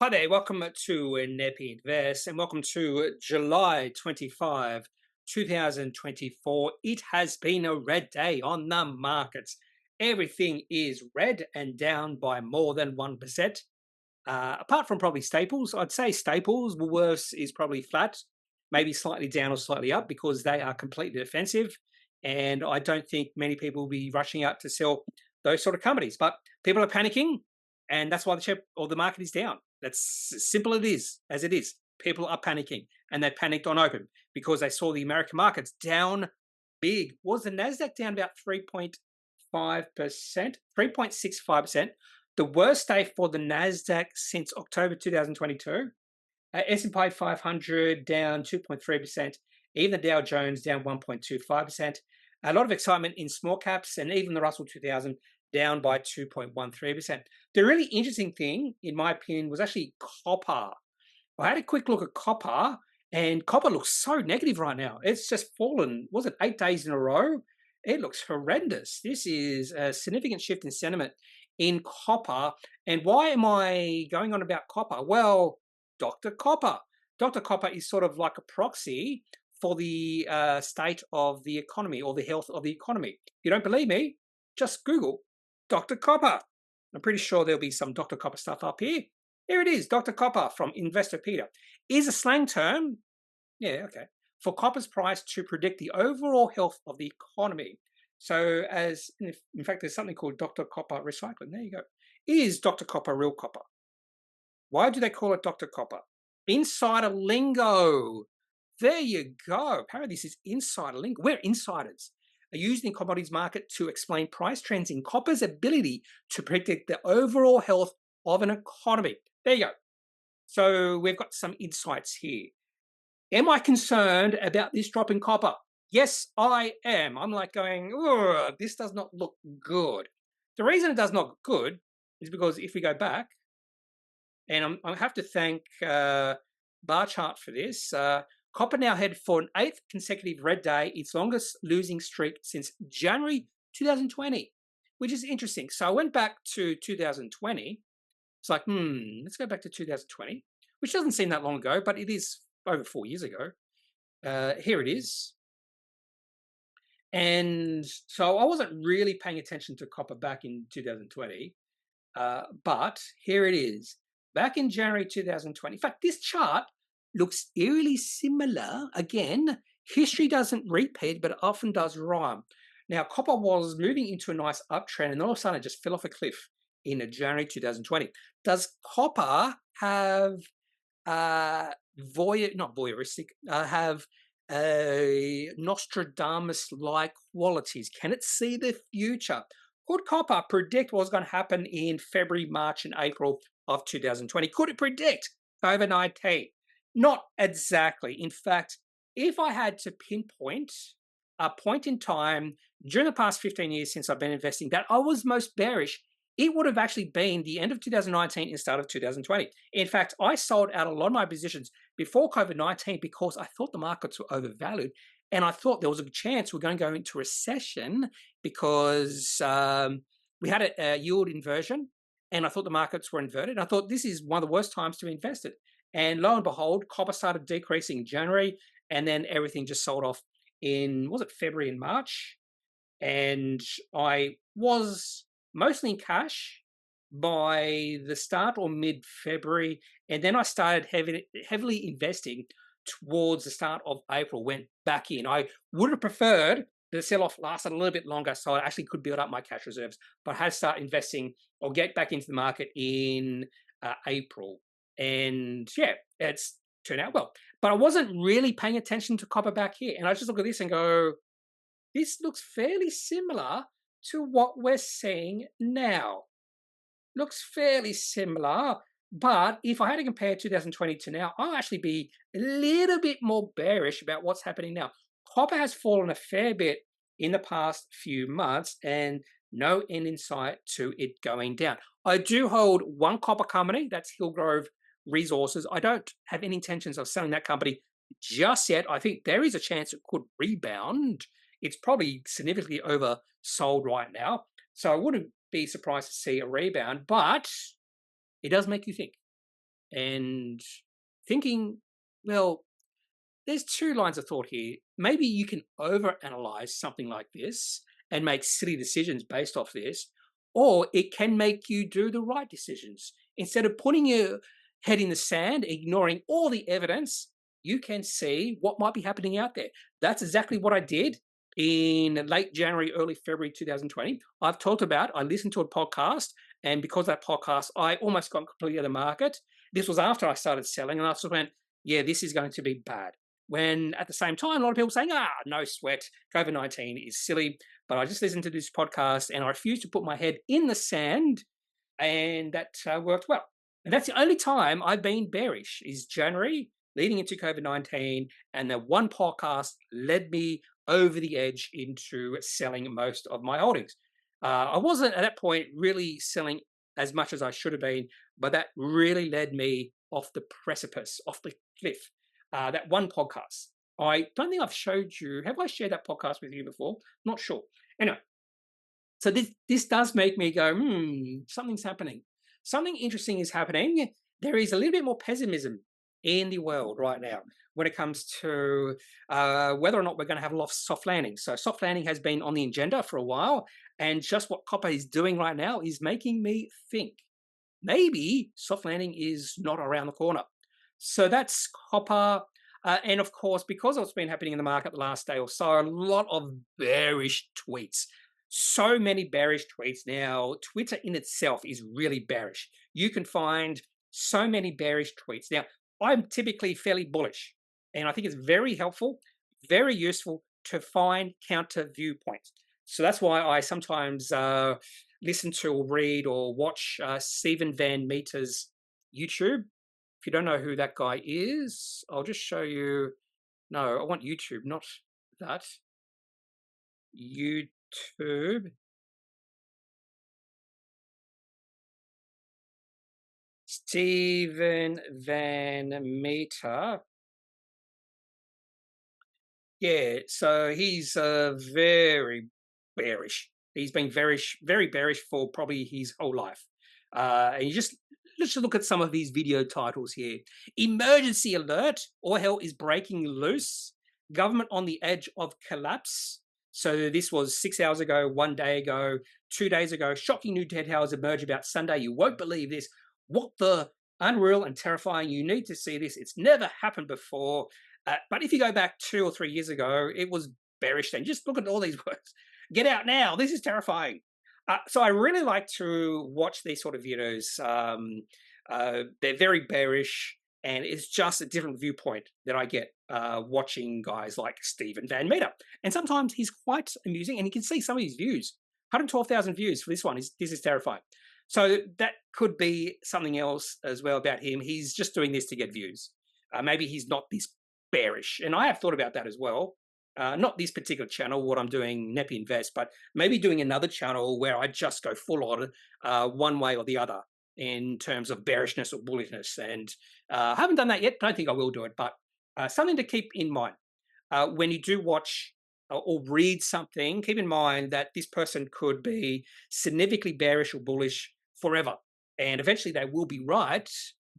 Hi there, welcome to Kneppy Invest and welcome to July 25, 2024. It has been a red day on the markets. Everything is red and down by more than 1%. Apart from probably staples, I'd say staples, Woolworths is probably flat, maybe slightly down or slightly up because they are completely defensive. And I don't think many people will be rushing out to sell those sort of companies. But people are panicking, and that's why the share or the market is down. That's as simple as it is. People are panicking, and they panicked on open because they saw the American markets down big. Was the Nasdaq down about 3.5%, 3.65%? The worst day for the Nasdaq since October 2022. S&P 500 down 2.3%. Even the Dow Jones down 1.25%. A lot of excitement in small caps, and even the Russell 2000 down by 2.13%. The really interesting thing, in my opinion, was actually copper. I had a quick look at copper, and copper looks so negative right now. It's just fallen, was it 8 days in a row? It looks horrendous. This is a significant shift in sentiment in copper. And why am I going on about copper? Well, Dr. Copper. Dr. Copper is sort of like a proxy for the state of the economy or the health of the economy. If you don't believe me, just Google Dr. Copper. I'm pretty sure there'll be some Dr. Copper stuff up here. Here it is, Dr. Copper from Investopedia. Is a slang term, yeah, okay, for copper's price to predict the overall health of the economy. So in fact, there's something called Dr. Copper recycling. There you go. Is Dr. Copper real copper? Why do they call it Dr. Copper? Insider lingo. There you go. Apparently this is insider lingo. We're insiders. Are used in commodities market to explain price trends in copper's ability to predict the overall health of an economy. There you go. So we've got some insights here. Am I concerned about this drop in copper? Yes, I am. I'm like going, this does not look good. The reason it does not look good is because if we go back, and I have to thank Bar Chart for this, copper now headed for an 8th consecutive red day, its longest losing streak since January 2020, which is interesting. So I went back to 2020. It's like, let's go back to 2020, which doesn't seem that long ago, but it is over 4 years ago. Here it is. And so I wasn't really paying attention to copper back in 2020, but here it is. Back in January 2020. In fact, this chart looks eerily similar. Again, history doesn't repeat, but it often does rhyme. Now, copper was moving into a nice uptrend, and all of a sudden it just fell off a cliff in January 2020. Does copper have have Nostradamus-like qualities? Can it see the future? Could copper predict what's going to happen in February, March, and April of 2020? Could it predict COVID-19? Not exactly. In fact, if I had to pinpoint a point in time during the past 15 years since I've been investing that I was most bearish, it would have actually been the end of 2019 and start of 2020. In fact, I sold out a lot of my positions before COVID-19 because I thought the markets were overvalued, and I thought there was a chance we're going to go into recession because we had a yield inversion, and I thought the markets were inverted. I thought this is one of the worst times to invest it. And lo and behold, copper started decreasing in January, and then everything just sold off in, was it February and March? And I was mostly in cash by the start or mid-February, and then I started heavily investing towards the start of April, went back in. I would have preferred the sell-off lasted a little bit longer so I actually could build up my cash reserves, but I had to start investing or get back into the market in April. And yeah, it's turned out well. But I wasn't really paying attention to copper back here. And I just look at this and go, this looks fairly similar to what we're seeing now. Looks fairly similar, but if I had to compare 2020 to now, I'll actually be a little bit more bearish about what's happening now. Copper has fallen a fair bit in the past few months, and no end in sight to it going down. I do hold one copper company, that's Hillgrove Resources. I don't have any intentions of selling that company just yet. I think there is a chance it could rebound. It's probably significantly oversold right now, so I wouldn't be surprised to see a rebound, but it does make you think. and thinking, well, there's two lines of thought here. Maybe you can overanalyze something like this and make silly decisions based off this, or it can make you do the right decisions. Instead of putting your head in the sand, ignoring all the evidence, you can see what might be happening out there. That's exactly what I did in late January, early February 2020. I've talked about, I listened to a podcast, and because of that podcast, I almost got completely out of the market. This was after I started selling, and I sort of went, yeah, this is going to be bad. When at the same time, a lot of people saying, no sweat, COVID-19 is silly. But I just listened to this podcast and I refused to put my head in the sand, and that worked well. And that's the only time I've been bearish is January leading into COVID-19, and the one podcast led me over the edge into selling most of my holdings. I wasn't at that point really selling as much as I should have been, but that really led me off the precipice, off the cliff. That one podcast. I don't think I've showed you. Have I shared that podcast with you before? Not sure. Anyway, so this does make me go, something's happening. Something interesting is happening. There is a little bit more pessimism in the world right now when it comes to whether or not we're going to have a soft landing. So soft landing has been on the agenda for a while, and just what copper is doing right now is making me think maybe soft landing is not around the corner. So that's copper. And of course, because of what's been happening in the market the last day or so, a lot of bearish tweets. So many bearish tweets now. Twitter in itself is really bearish. You can find so many bearish tweets. Now, I'm typically fairly bullish, and I think it's very helpful, very useful to find counter viewpoints. So that's why I sometimes listen to or read or watch Stephen Van Metre's YouTube. If you don't know who that guy is, I'll just show you. No, I want YouTube, not that. YouTube. Stephen Van Metre. Yeah, so he's very bearish. He's been very bearish for probably his whole life. And you just let's look at some of these video titles here. Emergency alert, all hell is breaking loose. Government on the edge of collapse. So this was 6 hours ago, 1 day ago, 2 days ago. Shocking new details emerge about Sunday. You won't believe this. What the unreal and terrifying. You need to see this. It's never happened before. But if you go back 2 or 3 years ago, it was bearish then. Just look at all these words. Get out now. This is terrifying. So I really like to watch these sort of videos. They're very bearish, and it's just a different viewpoint that I get watching guys like Stephen Van Metre. And sometimes he's quite amusing, and you can see some of his views. 112,000 views for this one. This is terrifying. So that could be something else as well about him. He's just doing this to get views. Maybe he's not this bearish. And I have thought about that as well. Not this particular channel, what I'm doing, Kneppy Invest, but maybe doing another channel where I just go full on one way or the other in terms of bearishness or bullishness. And I haven't done that yet. Don't think I will do it, but something to keep in mind. When you do watch or read something, keep in mind that this person could be significantly bearish or bullish forever. And eventually they will be right.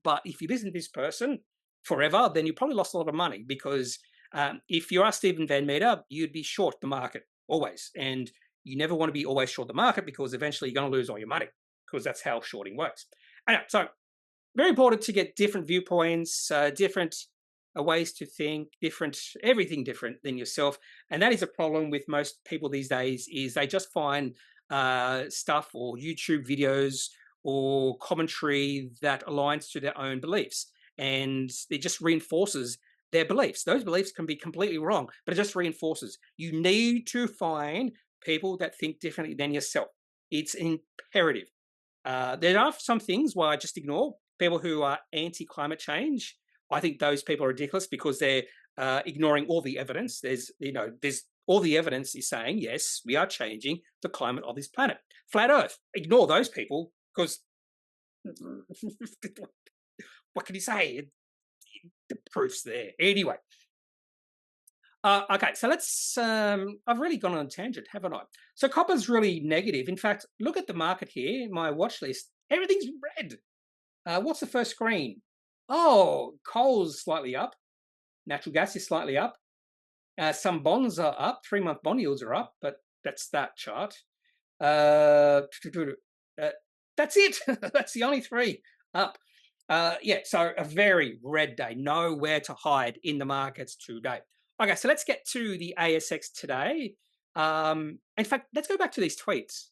But if you listen to this person forever, then you probably lost a lot of money, because if you are Stephen Van Metre, you'd be short the market always. And you never want to be always short the market, because eventually you're going to lose all your money, because that's how shorting works. Anyway, so very important to get different viewpoints, different ways to think, everything different than yourself. And that is a problem with most people these days, is they just find stuff or YouTube videos or commentary that aligns to their own beliefs. And it just reinforces their beliefs. Those beliefs can be completely wrong, but it just reinforces. You need to find people that think differently than yourself. It's imperative. There are some things where I just ignore. People who are anti-climate change, I think those people are ridiculous, because they're ignoring all the evidence. There's all the evidence is saying, yes, we are changing the climate of this planet. Flat Earth, ignore those people, because what can you say? The proof's there. Anyway. Okay, so let's, I've really gone on a tangent, haven't I? So copper's really negative. In fact, look at the market here, my watch list. Everything's red. What's the first screen? Oh, coal's slightly up. Natural gas is slightly up. Some bonds are up. 3-month bond yields are up, but that's that chart. Uh, uh, that's it. That's the only three up. Yeah, so a very red day. Nowhere to hide in the markets today. Okay, so let's get to the ASX today. In fact, let's go back to these tweets.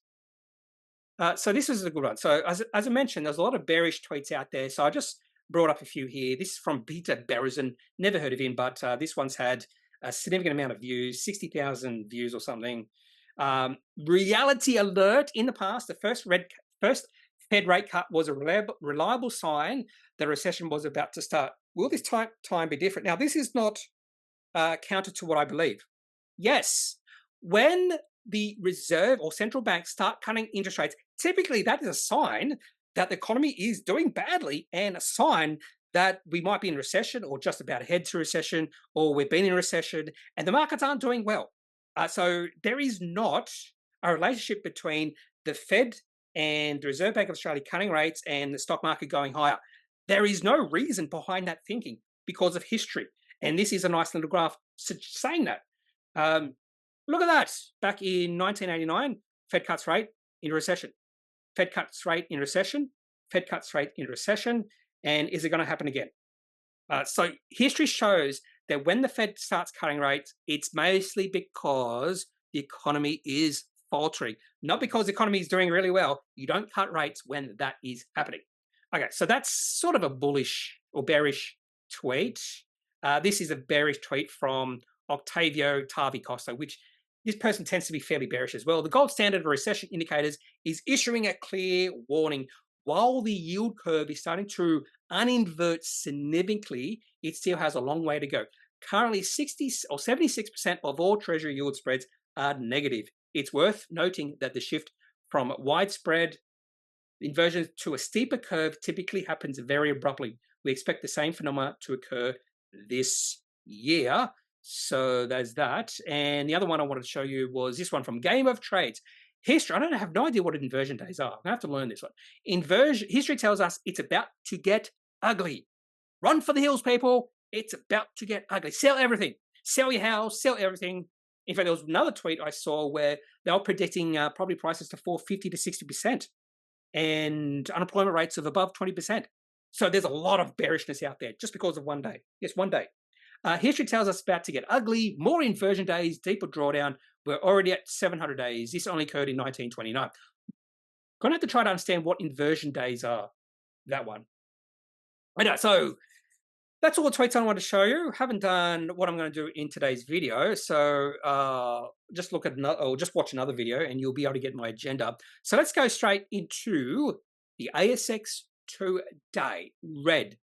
So this is a good one. So as I mentioned, there's a lot of bearish tweets out there. So I just brought up a few here. This is from Peter Berezin. Never heard of him, but this one's had a significant amount of views, 60,000 views or something. Reality alert: in the past, the first Fed rate cut was a reliable sign that a recession was about to start. Will this time be different? Now, this is not counter to what I believe. Yes, when the reserve or central banks start cutting interest rates, typically that is a sign that the economy is doing badly and a sign that we might be in recession or just about to head to recession, or we've been in recession and the markets aren't doing well. So there is not a relationship between the Fed and the Reserve Bank of Australia cutting rates and the stock market going higher. There is no reason behind that thinking because of history. And this is a nice little graph saying that. Look at that. Back in 1989, Fed cuts rate in recession. Fed cuts rate in recession. Fed cuts rate in recession. And is it going to happen again? So history shows that when the Fed starts cutting rates, it's mostly because the economy is faltering, not because the economy is doing really well. You don't cut rates when that is happening. Okay, so that's sort of a bullish or bearish tweet. This is a bearish tweet from Octavio Tavi-Costa, which this person tends to be fairly bearish as well. The gold standard of recession indicators is issuing a clear warning. While the yield curve is starting to uninvert significantly, it still has a long way to go. Currently, 60 or 76% of all treasury yield spreads are negative. It's worth noting that the shift from widespread inversion to a steeper curve typically happens very abruptly. We expect the same phenomena to occur this year. So there's that. And the other one I wanted to show you was this one from Game of Trades. History, I have no idea what inversion days are. I have to learn this one. History tells us it's about to get ugly. Run for the hills, people. It's about to get ugly. Sell everything. Sell your house, sell everything. In fact, there was another tweet I saw where they were predicting property prices to fall 50 to 60% and unemployment rates of above 20%. So there's a lot of bearishness out there just because of one day. Yes, one day. History tells us about to get ugly, more inversion days, deeper drawdown. We're already at 700 days. This only occurred in 1929. Gonna have to try to understand what inversion days are. That one. I know. So that's all the tweets I want to show you. Haven't done what I'm going to do in today's video. So just look at another, or just watch another video and you'll be able to get my agenda. So let's go straight into the ASX today. Red.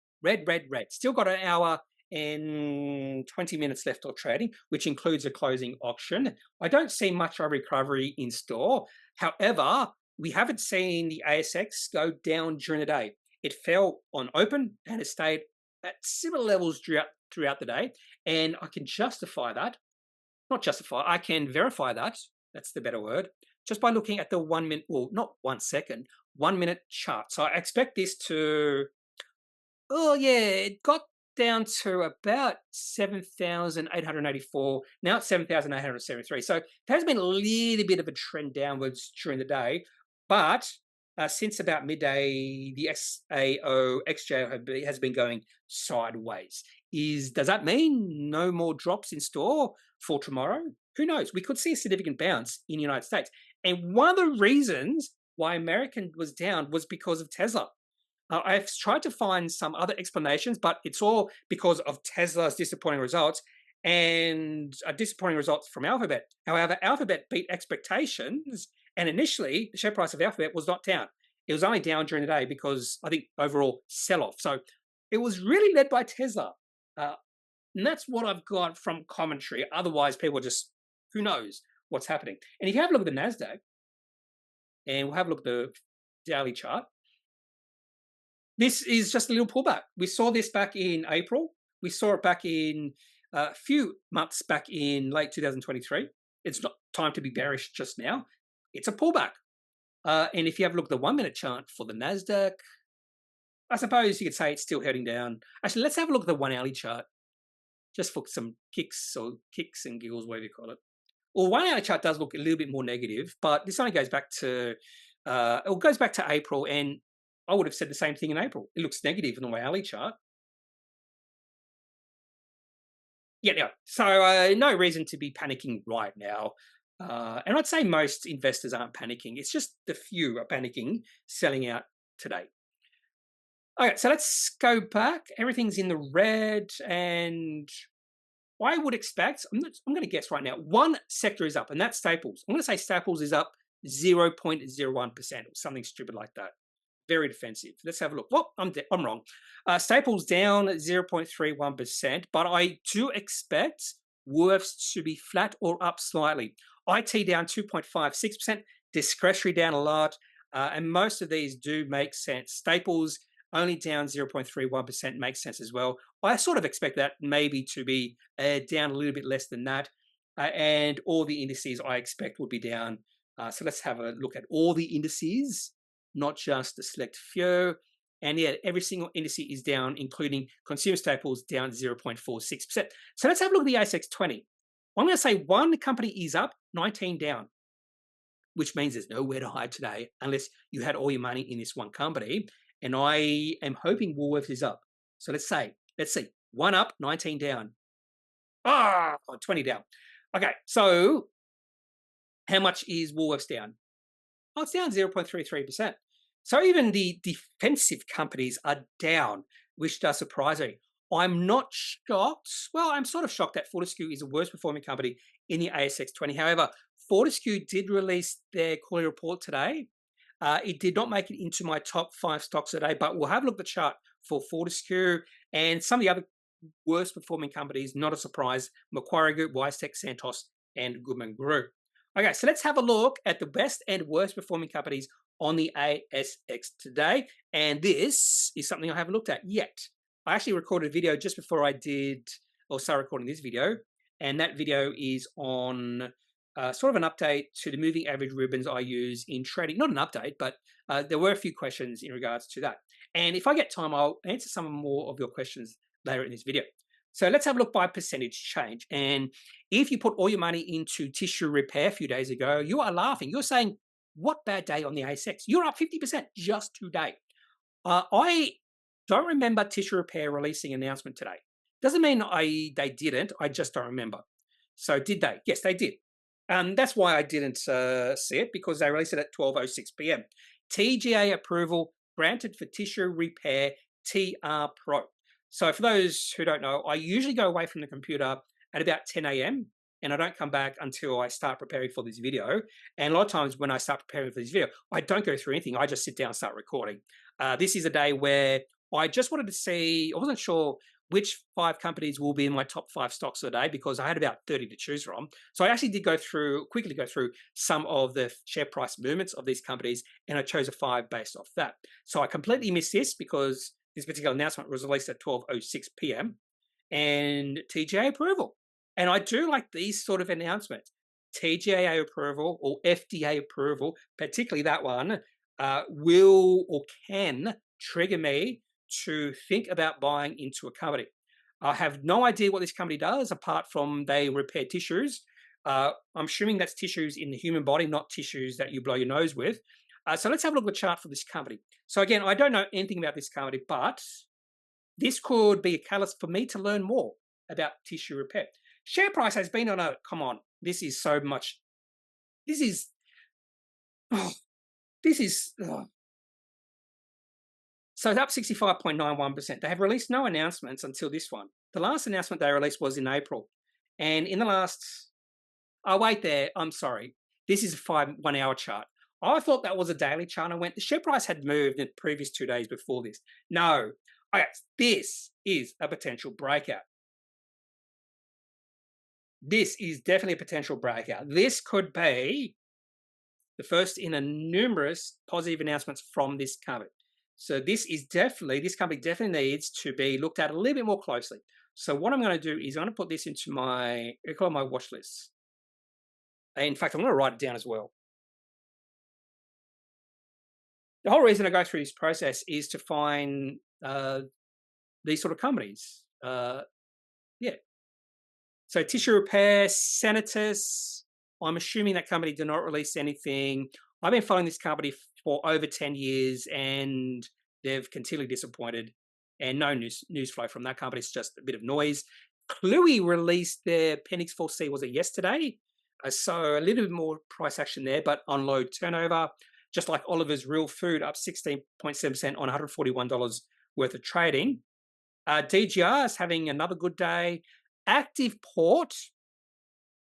Still got an hour and 20 minutes left of trading, which includes a closing auction. I don't see much of a recovery in store. However, we haven't seen the ASX go down during the day. It fell on open and it stayed at similar levels throughout the day. And I can justify that. Not justify, I can verify that. That's the better word. Just by looking at the 1 minute, well, not 1 second, 1 minute chart. So I expect this to, oh yeah, it got down to about 7,884. Now it's 7,873. So there has been a little bit of a trend downwards during the day, but since about midday, the XAO, XJO has been going sideways. Does that mean no more drops in store for tomorrow? Who knows? We could see a significant bounce in the United States. And one of the reasons why American was down was because of Tesla. I've tried to find some other explanations, but it's all because of Tesla's disappointing results and disappointing results from Alphabet. However, Alphabet beat expectations, and initially the share price of Alphabet was not down. It was only down during the day because I think overall sell-off. So it was really led by Tesla. And that's what I've got from commentary. Otherwise, people just, who knows what's happening. And if you have a look at the NASDAQ, and we'll have a look at the daily chart, this is just a little pullback. We saw this back in April. We saw it back in a few months back in late 2023. It's not time to be bearish just now. It's a pullback. And if you have a look at the 1 minute chart for the NASDAQ, I suppose you could say it's still heading down. Actually, let's have a look at the 1 hourly chart, just for some kicks and giggles, whatever you call it. Well, 1 hour chart does look a little bit more negative, but this only goes back to it goes back to April, and I would have said the same thing in April. It looks negative in the 1 hourly chart. Yeah. So no reason to be panicking right now. And I'd say most investors aren't panicking. It's just the few are panicking, selling out today. Okay, so let's go back. Everything's in the red, and I would expect, I'm going to guess right now, one sector is up, and that's staples. I'm going to say staples is up 0.01% or something stupid like that. Very defensive. Let's have a look. Well, I'm wrong. Staples down 0.31%, but I do expect Woolworths to be flat or up slightly. IT down 2.56%, discretionary down a lot, and most of these do make sense. Staples only down 0.31% makes sense as well. I sort of expect that maybe to be down a little bit less than that, and all the indices I expect will be down. So let's have a look at all the indices, not just the select few. And yeah, every single indice is down, including consumer staples down 0.46%. So let's have a look at the ASX 20. I'm going to say one company is up, 19 down, which means there's nowhere to hide today unless you had all your money in this one company. And I am hoping Woolworths is up. So let's see, one up, 19 down. 20 down. Okay, so how much is Woolworths down? Oh, it's down 0.33%. So even the defensive companies are down, which does surprise me. I'm not shocked. Well, I'm sort of shocked that Fortescue is the worst performing company in the ASX 20. However, Fortescue did release their quarterly report today. It did not make it into my top 5 stocks today, but we'll have a look at the chart for Fortescue and some of the other worst performing companies. Not a surprise: Macquarie Group, WiseTech, Santos, and Goodman Group. Okay, so let's have a look at the best and worst performing companies on the ASX today. And this is something I haven't looked at yet. I actually recorded a video just before I started recording this video. And that video is on sort of an update to the moving average ribbons I use in trading. Not an update, but there were a few questions in regards to that. And if I get time, I'll answer some more of your questions later in this video. So let's have a look by percentage change. And if you put all your money into tissue repair a few days ago, you are laughing. You're saying, what bad day on the ASX? You're up 50% just today. I don't remember tissue repair releasing an announcement today. Doesn't mean they didn't. I just don't remember. So did they? Yes, they did. That's why I didn't see it, because they released it at 12:06 p.m. TGA approval granted for tissue repair TR Pro. So for those who don't know, I usually go away from the computer at about 10 a.m. and I don't come back until I start preparing for this video. And a lot of times when I start preparing for this video, I don't go through anything. I just sit down and start recording. This is a day where I just wanted to see, I wasn't sure which 5 companies will be in my top 5 stocks of the day, because I had about 30 to choose from. So I actually did quickly go through some of the share price movements of these companies, and I chose a 5 based off that. So I completely missed this because this particular announcement was released at 12:06 p.m. and TGA approval. And I do like these sort of announcements. TGA approval or FDA approval, particularly that one, will or can trigger me to think about buying into a company. I have no idea what this company does apart from they repair tissues. I'm assuming that's tissues in the human body, not tissues that you blow your nose with. So let's have a look at the chart for this company. So again, I don't know anything about this company, but this could be a catalyst for me to learn more about tissue repair. Share price has been on a, come on, this is so much. This is. So it's up 65.91%. They have released no announcements until this one. The last announcement they released was in April. And in the last, oh, wait there, I'm sorry. This is a 1 hour chart. I thought that was a daily chart. I went, the share price had moved in the previous 2 days before this. No, okay, this is a potential breakout. This is definitely a potential breakout. This could be the first in a numerous positive announcements from this company. So this company definitely needs to be looked at a little bit more closely. So what I'm going to do is I'm going to put this into my watch list. In fact, I'm going to write it down as well. The whole reason I go through this process is to find these sort of companies. Yeah. So tissue repair, Senatus. I'm assuming that company did not release anything. I've been following this company for over 10 years and they've continually disappointed. And no news flow from that company. It's just a bit of noise. Killi released their Appendix 4C, was it yesterday? So a little bit more price action there, but on low turnover. Just like Oliver's Real Food, up 16.7% on $141 worth of trading. DGR is having another good day. Active Port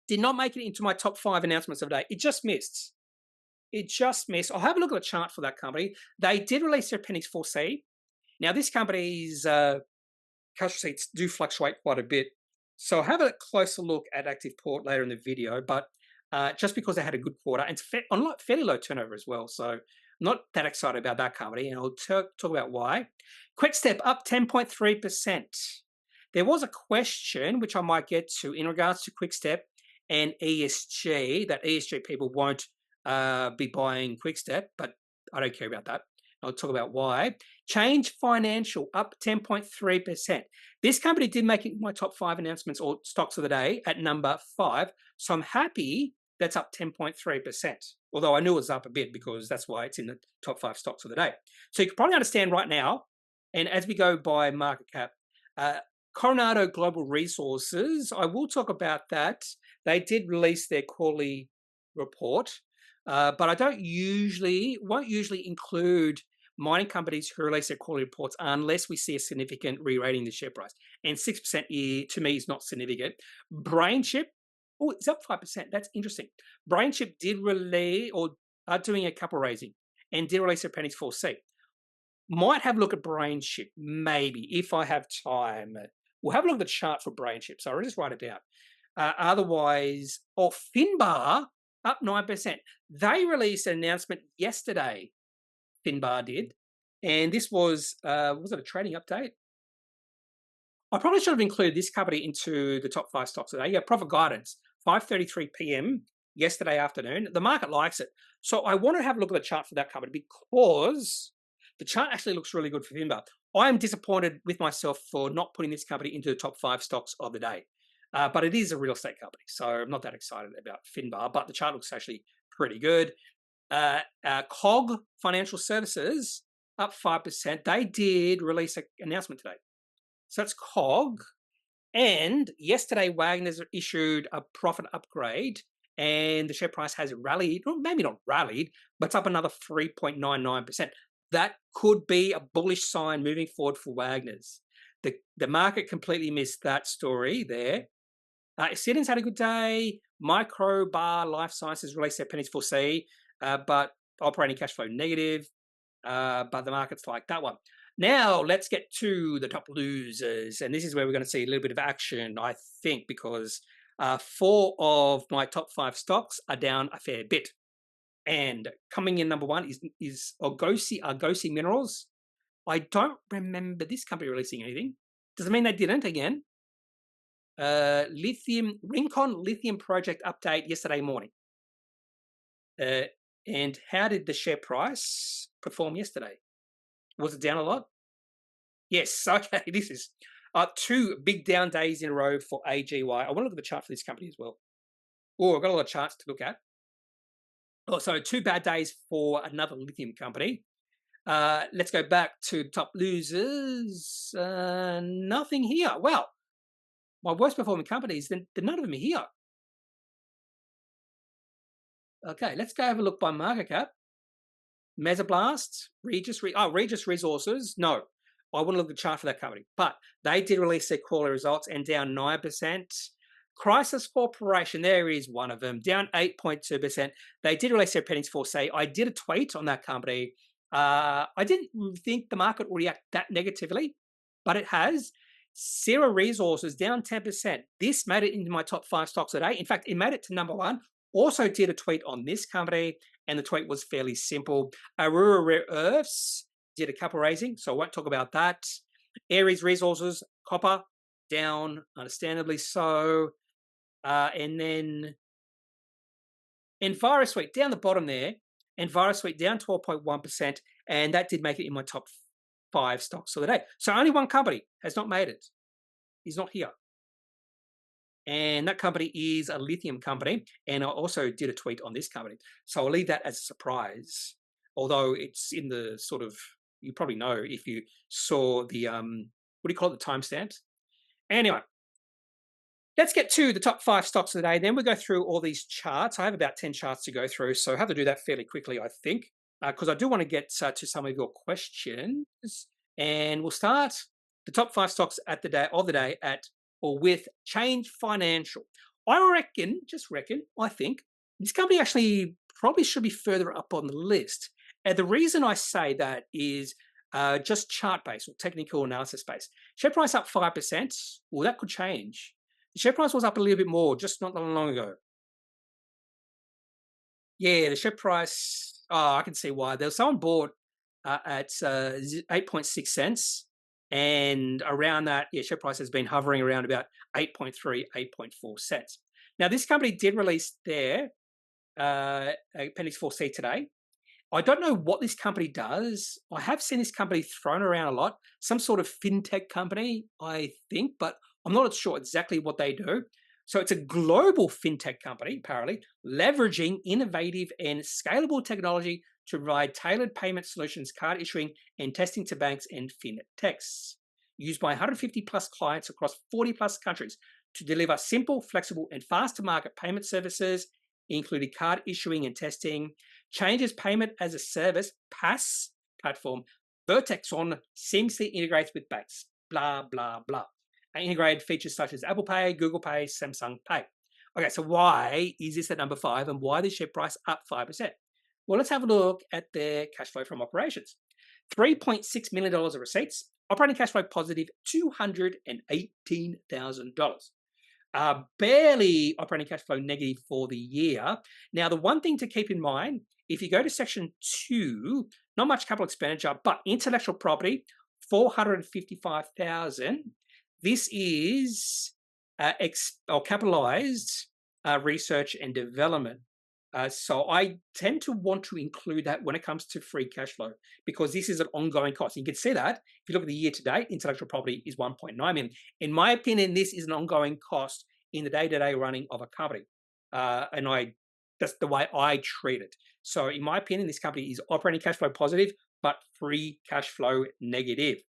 did not make it into my top 5 announcements of the day. It just missed. It just missed. I'll have a look at the chart for that company. They did release their Appendix 4C. Now, this company's cash receipts do fluctuate quite a bit. So I'll have a closer look at Active Port later in the video. But just because they had a good quarter, and it's on fairly low turnover as well. So I'm not that excited about that company. And I'll talk about why. Quickstep up 10.3%. There was a question, which I might get to, in regards to Quickstep and ESG, that ESG people won't be buying Quickstep, but I don't care about that. I'll talk about why. Change Financial up 10.3%. This company did make it my top 5 announcements or stocks of the day at number 5. So I'm happy that's up 10.3%. Although I knew it was up a bit because that's why it's in the top 5 stocks of the day. So you can probably understand right now, and as we go by market cap, Coronado Global Resources, I will talk about that. They did release their quarterly report, but I won't usually include mining companies who release their quarterly reports unless we see a significant re-rating in the share price. And 6% year, to me, is not significant. BrainChip, oh, it's up 5%. That's interesting. BrainChip did release, or are doing a couple raising, and did release their Appendix 4C. Might have a look at BrainChip, maybe, if I have time. We'll have a look at the chart for BrainChip, so I'll just write it down. Otherwise, Finbar, up 9%. They released an announcement yesterday, Finbar did, and this was it a trading update? I probably should have included this company into the top 5 stocks today. Yeah, profit guidance, 5:33 p.m. yesterday afternoon. The market likes it. So I want to have a look at the chart for that company because the chart actually looks really good for Finbar. I am disappointed with myself for not putting this company into the top 5 stocks of the day. But it is a real estate company, so I'm not that excited about Finbar, but the chart looks actually pretty good. COG Financial Services, up 5%. They did release an announcement today. So that's COG. And yesterday, Wagner's issued a profit upgrade, and the share price has rallied, well, maybe not rallied, but it's up another 3.99%. That could be a bullish sign moving forward for Wagner's. The market completely missed that story there. Citizens had a good day. Microbar Life Sciences released their Appendix 4C, but operating cash flow negative. But the market's like that one. Now, let's get to the top losers. And this is where we're going to see a little bit of action, I think, because 4 of my top 5 stocks are down a fair bit. And coming in number 1 is Argosy Minerals. I don't remember this company releasing anything. Does it mean they didn't again? Rincon Lithium Project update yesterday morning. And how did the share price perform yesterday? Was it down a lot? Yes, okay. This is 2 big down days in a row for AGY. I want to look at the chart for this company as well. Oh, I've got a lot of charts to look at. Oh, so 2 bad days for another lithium company. Let's go back to top losers. Nothing here. Well, my worst performing companies, then none of them are here. Okay, let's go have a look by market cap. Mesoblast, Regis Resources. No, I want to look at the chart for that company. But they did release their quarterly results and down 9%. Chrysos Corporation, there is one of them, down 8.2%. They did release their Appendix 4C. I did a tweet on that company. I didn't think the market would react that negatively, but it has. Syrah Resources down 10%. This made it into my top 5 stocks today. In fact, it made it to number 1. Also did a tweet on this company, and the tweet was fairly simple. Aurora Rare Earths did a couple raising, so I won't talk about that. Aries Resources, copper, down, understandably so. And then Evirosuite, down the bottom there. Evirosuite down 12.1%. And that did make it in my top 5 stocks of the day. So only one company has not made it. He's not here. And that company is a lithium company. And I also did a tweet on this company. So I'll leave that as a surprise. Although it's in the sort of, you probably know if you saw the, what do you call it, the timestamps? Anyway, let's get to the top 5 stocks of the day. Then we'll go through all these charts. I have about 10 charts to go through. So I have to do that fairly quickly, I think, because I do want to get to some of your questions. And we'll start the top 5 stocks of the day at or with Change Financial. I reckon, I think this company actually probably should be further up on the list. And the reason I say that is just chart-based or technical analysis-based. Share price up 5%. Well, that could change. The share price was up a little bit more just not long ago. Yeah, the share price, I can see why. There was someone bought at 8.6 cents. And around that, share price has been hovering around about 8.3, 8.4 cents. Now, this company did release their Appendix 4C today. I don't know what this company does. I have seen this company thrown around a lot. Some sort of fintech company, I think, but I'm not sure exactly what they do. So it's a global fintech company, apparently, leveraging innovative and scalable technology to provide tailored payment solutions, card issuing, and testing to banks and fintechs. Used by 150 plus clients across 40 plus countries to deliver simple, flexible, and fast to market payment services, including card issuing and testing. Change's payment as a service, PaaS platform, Vertex on seamlessly integrates with banks, blah, blah, blah. And integrated features such as Apple Pay, Google Pay, Samsung Pay. Okay, so why is this at number 5 and why is the share price up 5%? Well, let's have a look at their cash flow from operations. $3.6 million of receipts, operating cash flow positive $218,000. Barely operating cash flow negative for the year. Now, the one thing to keep in mind, if you go to section 2, not much capital expenditure, but intellectual property, $455,000. This is capitalized research and development. So I tend to want to include that when it comes to free cash flow because this is an ongoing cost. You can see that if you look at the year to date, intellectual property is 1.9 million. In my opinion, this is an ongoing cost in the day-to-day running of a company. And that's the way I treat it. So in my opinion, this company is operating cash flow positive, but free cash flow negative.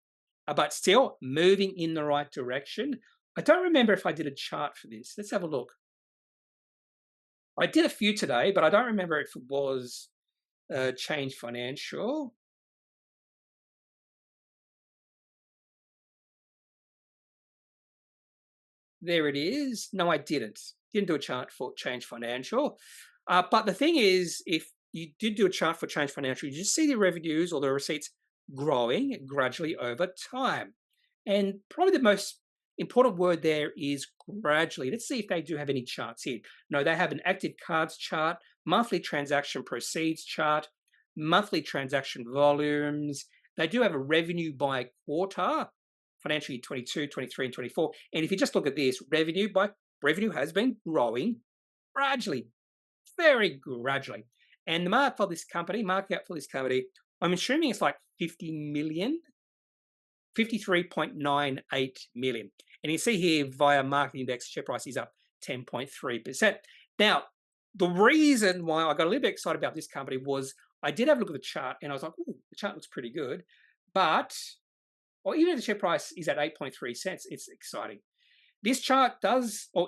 But still moving in the right direction. I don't remember if I did a chart for this. Let's have a look. I did a few today, but I don't remember if it was Change Financial. There it is. No, I didn't. Didn't do a chart for Change Financial. But the thing is, if you did do a chart for Change Financial, you just see the revenues or the receipts growing gradually over time. And probably the most important word there is gradually. Let's see if they do have any charts here. No, they have an active cards chart, monthly transaction proceeds chart, monthly transaction volumes. They do have a revenue by quarter, financial year 22, 23, and 24. And if you just look at this, revenue has been growing gradually, very gradually. And the market cap for this company, I'm assuming it's like 50 million. 53.98 million. And you see here via market index, share price is up 10.3%. Now, the reason why I got a little bit excited about this company was I did have a look at the chart and I was like, ooh, the chart looks pretty good. But, even if the share price is at 8.3 cents, it's exciting. This chart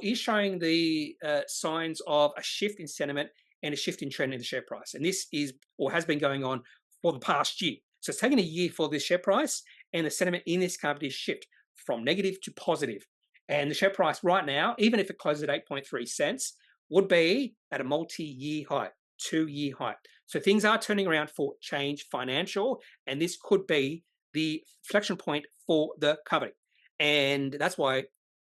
is showing the signs of a shift in sentiment and a shift in trend in the share price. And this is or has been going on for the past year. So it's taken a year for this share price and the sentiment in this company shift from negative to positive. And the share price right now, even if it closes at 8.3 cents, would be at a multi-year high, 2-year high. So things are turning around for Change Financial, and this could be the inflection point for the company. And that's why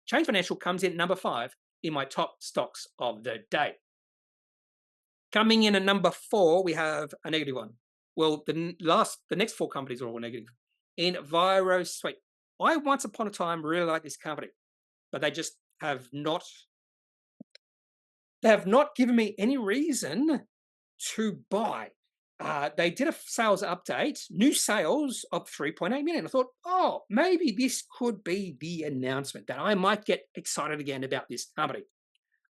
Change Financial comes in number 5 in my top stocks of the day. Coming in at number 4, we have a negative one. Well, the next 4 companies are all negative. Evirosuite. I once upon a time really liked this company, but they just have not given me any reason to buy. they did a sales update, new sales of 3.8 million. I thought, oh, maybe this could be the announcement that I might get excited again about this company.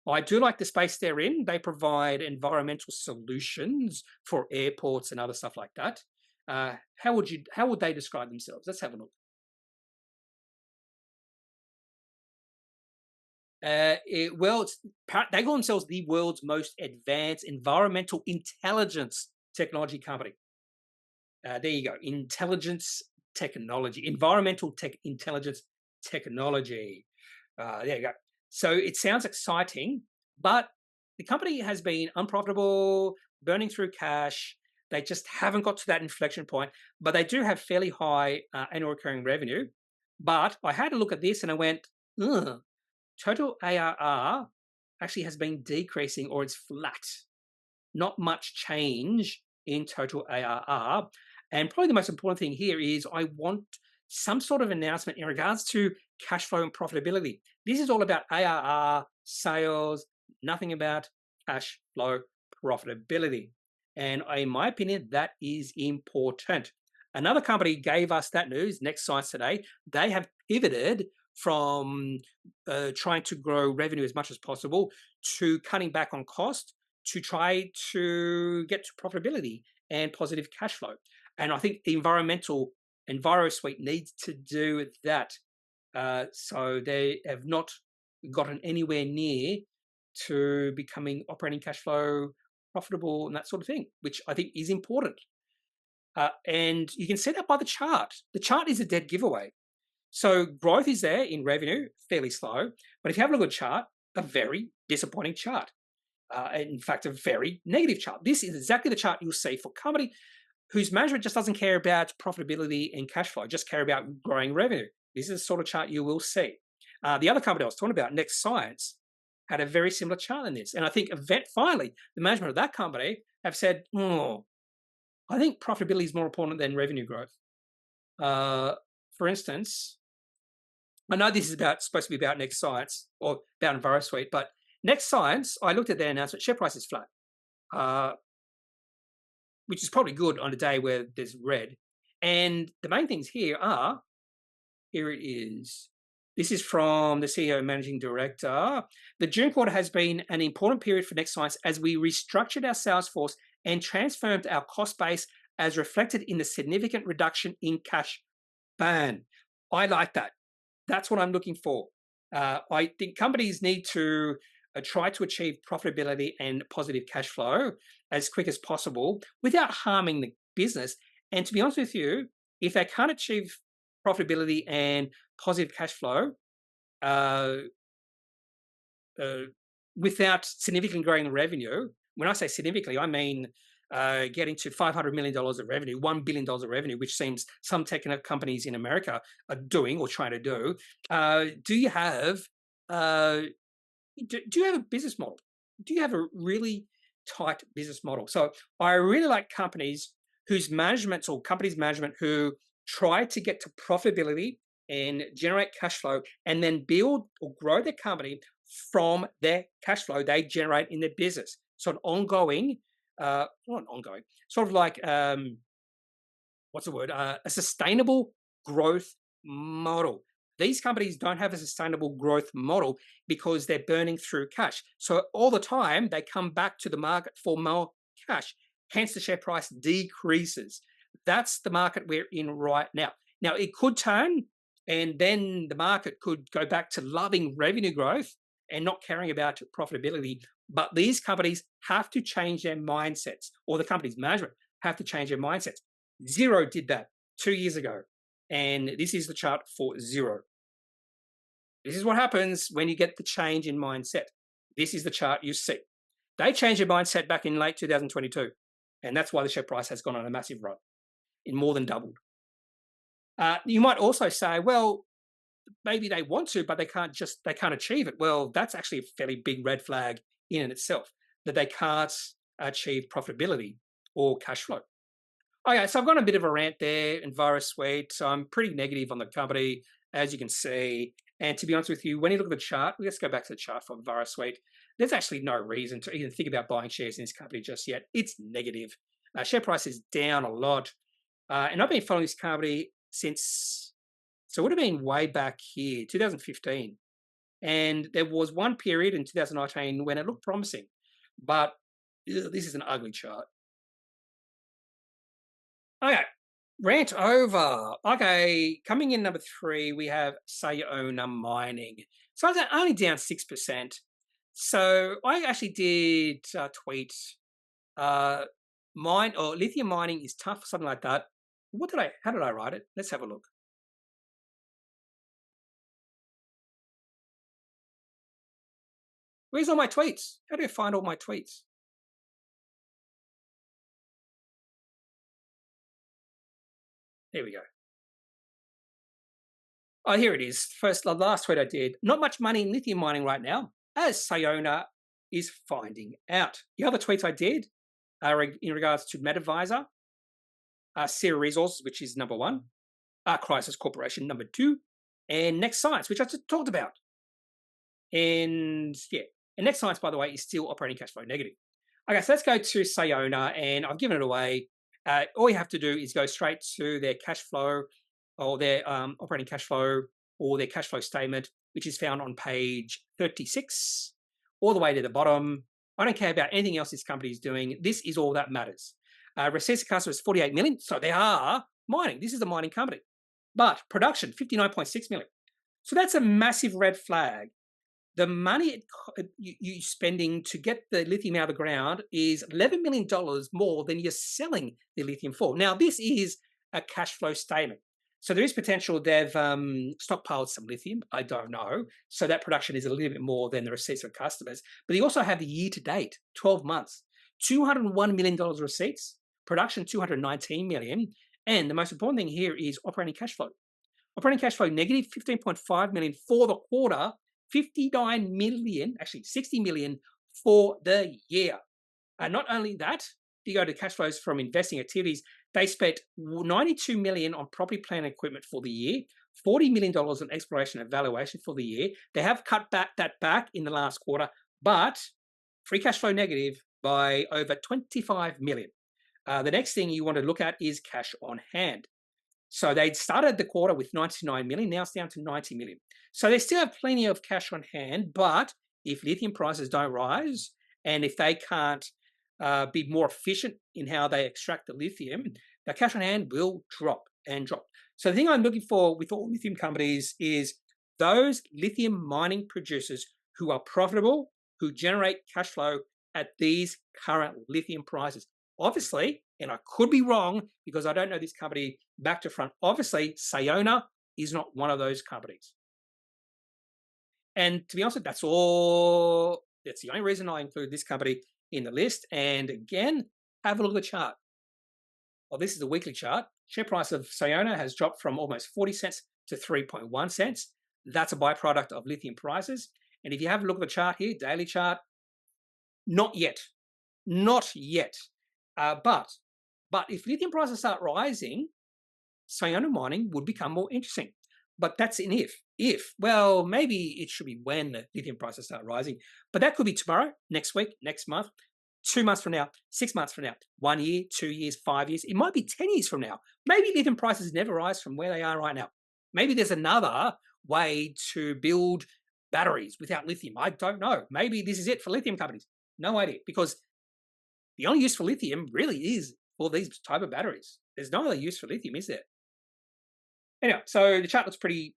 I do like the space they're in. They provide environmental solutions for airports and other stuff like that. How would they describe themselves? Let's have a look. They call themselves the world's most advanced environmental intelligence technology company. There you go. Intelligence technology, environmental intelligence technology. There you go. So it sounds exciting, but the company has been unprofitable, burning through cash. They just haven't got to that inflection point, but they do have fairly high annual recurring revenue. But I had a look at this and I went, ugh, total ARR actually has been decreasing or it's flat. Not much change in total ARR. And probably the most important thing here is I want some sort of announcement in regards to cash flow and profitability. This is all about ARR, sales, nothing about cash flow profitability. And in my opinion, that is important. Another company gave us that news, Next Science Today. They have pivoted from trying to grow revenue as much as possible to cutting back on cost to try to get to profitability and positive cash flow. And I think the Evirosuite needs to do that. So they have not gotten anywhere near to becoming operating cash flow profitable and that sort of thing, which I think is important. And you can see that by the chart. The chart is a dead giveaway. So growth is there in revenue, fairly slow. But if you have a look at the chart, a very disappointing chart. In fact, a very negative chart. This is exactly the chart you'll see for a company whose management just doesn't care about profitability and cash flow, just care about growing revenue. This is the sort of chart you will see. The other company I was talking about, Next Science, had a very similar chart than this. And I think finally, the management of that company have said, oh, I think profitability is more important than revenue growth. For instance, I know this is supposed to be about Next Science or about Evirosuite, but Next Science, I looked at their announcement, share price is flat, which is probably good on a day where there's red. And the main things here are, here it is. This is from the CEO and Managing Director. The June quarter has been an important period for Next Science as we restructured our sales force and transformed our cost base as reflected in the significant reduction in cash burn. I like that. That's what I'm looking for. I think companies need to try to achieve profitability and positive cash flow as quick as possible without harming the business. And to be honest with you, if they can't achieve profitability and positive cash flow without significantly growing the revenue, when I say significantly, I mean getting to $500 million of revenue, $1 billion of revenue, which seems some tech companies in America are doing or trying to do. Do you have a business model? Do you have a really tight business model? So I really like companies whose management or companies' management who try to get to profitability and generate cash flow and then build or grow their company from their cash flow they generate in their business. So an ongoing, not ongoing, sort of like, what's the word? A sustainable growth model. These companies don't have a sustainable growth model because they're burning through cash. So all the time they come back to the market for more cash. Hence the share price decreases. That's the market we're in right now. Now it could turn and then the market could go back to loving revenue growth and not caring about profitability. But these companies have to change their mindsets, or the company's management have to change their mindsets. Xero did that 2 years ago. And this is the chart for Xero. This is what happens when you get the change in mindset. This is the chart you see. They changed their mindset back in late 2022. And that's why the share price has gone on a massive run. It more than doubled. You might also say, well, maybe they want to, but they can't achieve it. Well, that's actually a fairly big red flag in and itself, that they can't achieve profitability or cash flow. Okay, so I've got a bit of a rant there, Evirosuite. So I'm pretty negative on the company, as you can see. And to be honest with you, when you look at the chart, let's go back to the chart for Evirosuite. There's actually no reason to even think about buying shares in this company just yet. It's negative. Share price is down a lot. And I've been following this company since, so it would have been way back here, 2015. And there was one period in 2019 when it looked promising. But this is an ugly chart. Okay, rant over. Okay, coming in number 3, we have Sayona Mining. So it's only down 6%. So I actually did tweet, lithium mining is tough, something like that. How did I write it? Let's have a look. Where's all my tweets? How do I find all my tweets? There we go. Oh, here it is. The last tweet I did. Not much money in lithium mining right now, as Sayona is finding out. The other tweets I did are in regards to MetaVisor, Syrah Resources, which is number 1, Chrysos Corporation, number 2, and Next Science, which I just talked about. And yeah, and Next Science, by the way, is still operating cash flow negative. Okay, so let's go to Sayona, and I've given it away. All you have to do is go straight to their cash flow or their operating cash flow or their cash flow statement, which is found on page 36, all the way to the bottom. I don't care about anything else this company is doing. This is all that matters. Receipts to customers, 48 million. So they are mining. This is a mining company. But production, 59.6 million. So that's a massive red flag. The money you're spending to get the lithium out of the ground is $11 million more than you're selling the lithium for. Now, this is a cash flow statement. So there is potential they've stockpiled some lithium. I don't know. So that production is a little bit more than the receipts from customers. But you also have the year to date, 12 months, $201 million receipts, production $219 million. And the most important thing here is operating cash flow. Operating cash flow negative $15.5 million for the quarter, 59 million, actually 60 million for the year. And not only that, if you go to cash flows from investing activities, they spent 92 million on property, plant, and equipment for the year, $40 million on exploration and valuation for the year. They have cut that back in the last quarter, but free cash flow negative by over 25 million. The next thing you want to look at is cash on hand. So they started the quarter with 99 million, now it's down to 90 million. So they still have plenty of cash on hand, but if lithium prices don't rise and if they can't be more efficient in how they extract the lithium, the cash on hand will drop and drop. So the thing I'm looking for with all lithium companies is those lithium mining producers who are profitable, who generate cash flow at these current lithium prices. Obviously, and I could be wrong because I don't know this company back to front, obviously, Sayona is not one of those companies. And to be honest, that's all. That's the only reason I include this company in the list. And again, have a look at the chart. Well, this is a weekly chart. Share price of Sayona has dropped from almost 40 cents to 3.1 cents. That's a byproduct of lithium prices. And if you have a look at the chart here, daily chart, not yet. Not yet. But if lithium prices start rising, Sayona mining would become more interesting. But that's an if. Well, maybe it should be when the lithium prices start rising. But that could be tomorrow, next week, next month, 2 months from now, 6 months from now, 1 year, 2 years, 5 years. It might be 10 years from now. Maybe lithium prices never rise from where they are right now. Maybe there's another way to build batteries without lithium. I don't know. Maybe this is it for lithium companies. No idea. Because the only use for lithium really is for these type of batteries. There's no other use for lithium, is there? Anyway, so the chart looks pretty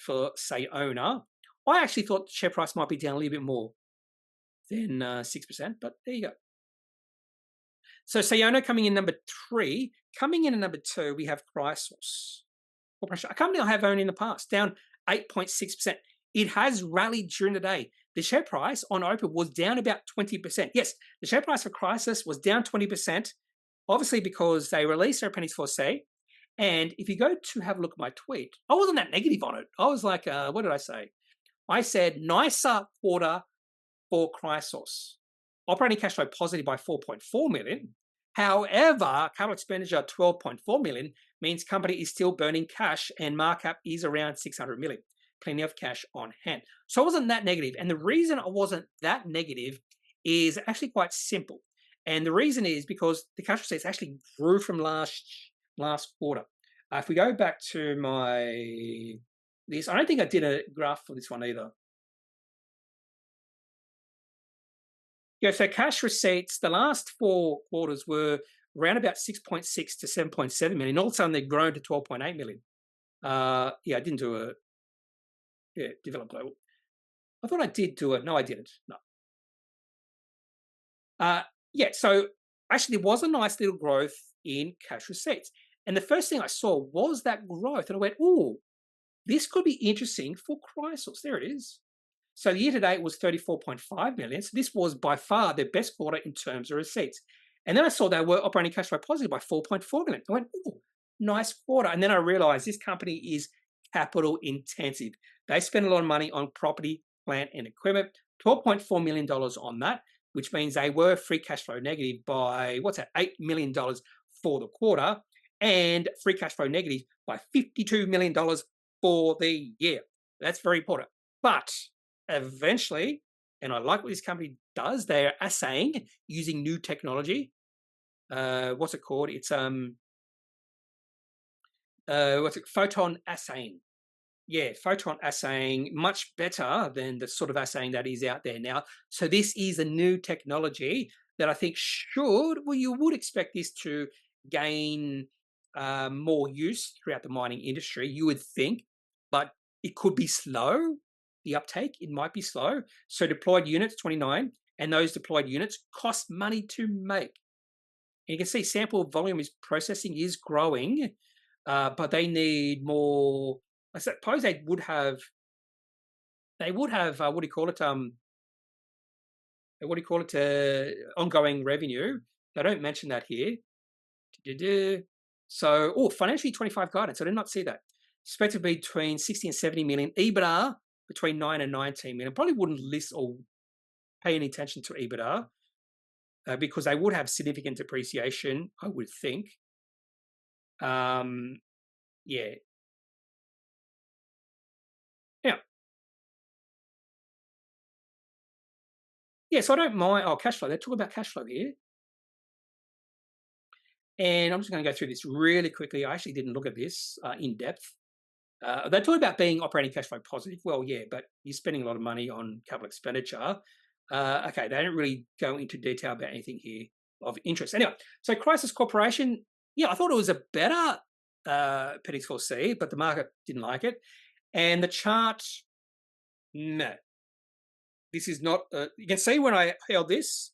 for Sayona. I actually thought the share price might be down a little bit more than 6%, but there you go. So Sayona coming in number 3. Coming in at number 2, we have Chrysos Corporation, a company I have owned in the past, down 8.6%. It has rallied during the day. The share price on open was down about 20%. Yes, the share price for Chrysos was down 20%, obviously because they released their pennies for say. And if you go to have a look at my tweet, I wasn't that negative on it. I was like, what did I say? I said, nicer quarter for Chrysos. Operating cash flow positive by 4.4 million. However, capital expenditure 12.4 million means company is still burning cash and markup is around 600 million. Plenty of cash on hand. So I wasn't that negative. And the reason I wasn't that negative is actually quite simple. And the reason is because the cash receipts actually grew from last quarter. If we go back to this, I don't think I did a graph for this one either. Yeah, so cash receipts, the last 4 quarters were around about 6.6 to 7.7 million. All of a sudden, they've grown to 12.8 million. Yeah, I didn't do a develop global. I thought I did do it. No, I didn't. No. Yeah, so actually, there was a nice little growth in cash receipts. And the first thing I saw was that growth. And I went, oh, this could be interesting for Chrysos. There it is. So the year to date was 34.5 million. So this was by far their best quarter in terms of receipts. And then I saw they were operating cash flow positive by 4.4 million. I went, oh, nice quarter. And then I realized this company is capital intensive. They spend a lot of money on property, plant, and equipment, $12.4 million on that, which means they were free cash flow negative by, $8 million for the quarter, and free cash flow negative by $52 million for the year. That's very important. But eventually, and I like what this company does, they're assaying using new technology. What's it called? It's photon assaying. Yeah, photon assaying, much better than the sort of assaying that is out there now. So this is a new technology that I think you would expect this to gain more use throughout the mining industry, you would think, but it could be slow. The uptake, it might be slow. So deployed units, 29, and those deployed units cost money to make. And you can see sample volume processing is growing, but they need more. I suppose they would have ongoing revenue. They don't mention that here. So, financially 25 guidance. I did not see that. Expected to be between 60 and 70 million. EBITDA between 9 and 19 million. Probably wouldn't list or pay any attention to EBITDA because they would have significant depreciation, I would think. Yeah. Yeah, so I don't mind. Cash flow. They talk about cash flow here. And I'm just going to go through this really quickly. I actually didn't look at this in depth. They talk about being operating cash flow positive. Well, yeah, but you're spending a lot of money on capital expenditure. Okay, they don't really go into detail about anything here of interest. Anyway, so Chrysos Corporation, yeah, I thought it was a better Petix 4C, but the market didn't like it. And the chart, no. This is not, you can see when I held this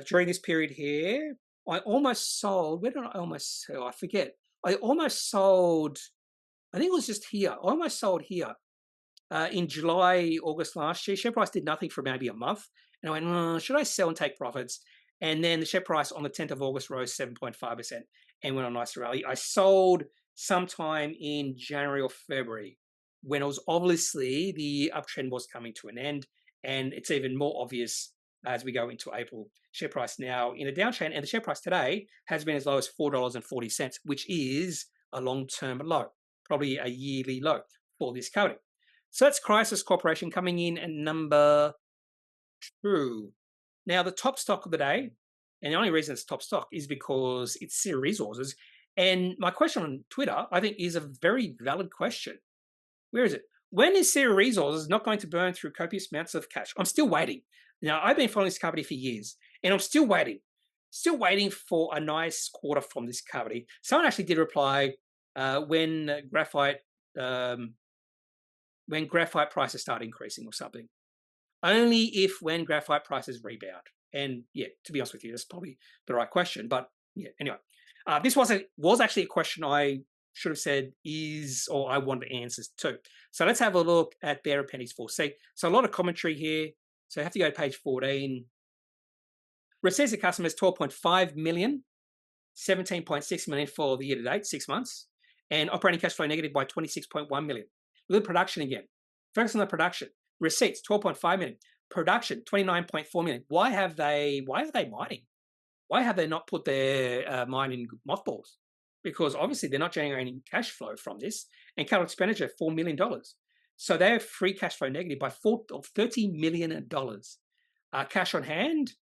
during this period here, I almost sold, where did I almost sell? I forget. I almost sold, I think it was just here. I almost sold here in July, August last year. Share price did nothing for maybe a month. And I went, should I sell and take profits? And then the share price on the 10th of August rose 7.5% and went on a nice rally. I sold sometime in January or February when it was obviously the uptrend was coming to an end. And it's even more obvious as we go into April. Share price now in a downtrend, and the share price today has been as low as $4.40, which is a long-term low, probably a yearly low for this company. So that's Chrysos Corporation coming in at number 2. Now, the top stock of the day, and the only reason it's top stock is because it's Syrah Resources. And my question on Twitter, I think, is a very valid question. Where is it? When is Syrah Resources not going to burn through copious amounts of cash? I'm still waiting. Now, I've been following this company for years, and I'm still waiting for a nice quarter from this company. Someone actually did reply when graphite prices start increasing or something. Only if when graphite prices rebound. And yeah, to be honest with you, that's probably the right question. But yeah, anyway, this was actually a question I should have said or I wanted answers to. So let's have a look at their Appendix 4C. So a lot of commentary here. So I have to go to page 14. Receipts to customers, 12.5 million, 17.6 million for the year to date, 6 months, and operating cash flow negative by 26.1 million. Look at production again. Focus on the production. Receipts, 12.5 million. Production, 29.4 million. Why are they mining? Why have they not put their mine in mothballs? Because obviously they're not generating cash flow from this. And capital expenditure, $4 million. So they're free cash flow negative by $30 million. Cash on hand,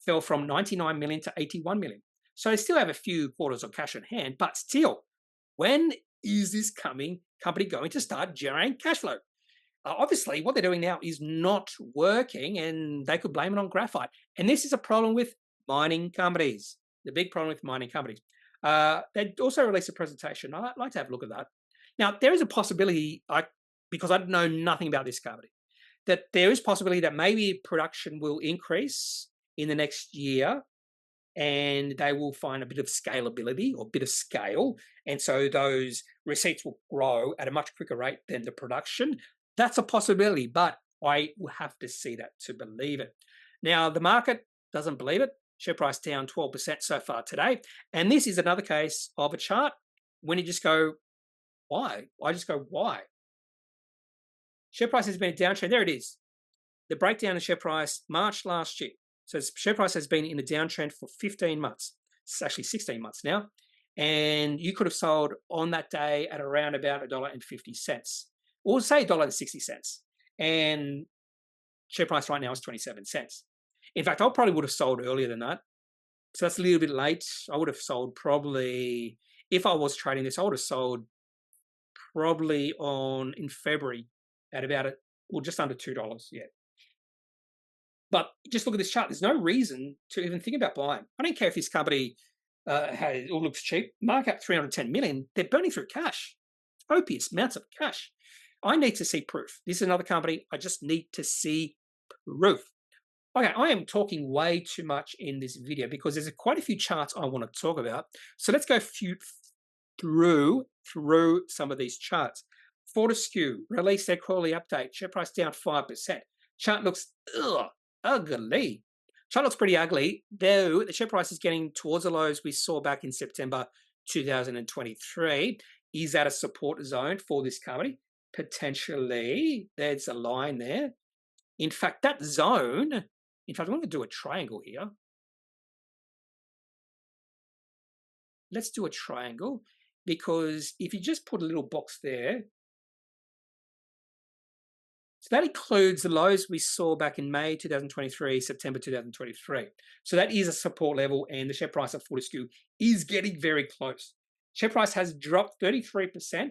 fell from 99 million to 81 million. So they still have a few quarters of cash on hand, but still, when is this company going to start generating cash flow? Obviously, what they're doing now is not working, and they could blame it on graphite. And this is a problem with mining companies, the big problem with mining companies. They also released a presentation. I'd like to have a look at that. Now, there is a possibility, because I know nothing about this company, that there is possibility that maybe production will increase in the next year, and they will find a bit of scalability or a bit of scale. And so those receipts will grow at a much quicker rate than the production. That's a possibility, but I will have to see that to believe it. Now, the market doesn't believe it. Share price down 12% so far today. And this is another case of a chart when you just go, why? I just go, why? Share price has been a downtrend. There it is. The breakdown of share price March last year. So share price has been in a downtrend for 15 months. It's actually 16 months now. And you could have sold on that day at around about $1.50. Or say $1.60. And share price right now is 27 cents. In fact, I probably would have sold earlier than that. So that's a little bit late. I would have sold probably, if I was trading this, I would have sold probably in February at about just under $2. Yeah. But just look at this chart. There's no reason to even think about buying. I don't care if this company looks cheap. Markup 310 million. They're burning through cash. Copious amounts of cash. I need to see proof. This is another company. I just need to see proof. Okay, I am talking way too much in this video because there's quite a few charts I want to talk about. So let's go through some of these charts. Fortescue released their quarterly update. Share price down 5%. Chart looks ugly. Chart looks pretty ugly, though the share price is getting towards the lows we saw back in September 2023. Is that a support zone for this company? Potentially. There's a line there. In fact, that zone, I'm going to do a triangle here. Let's do a triangle, because if you just put a little box there, so that includes the lows we saw back in May 2023, September 2023. So that is a support level, and the share price of Fortescue is getting very close. Share price has dropped 33%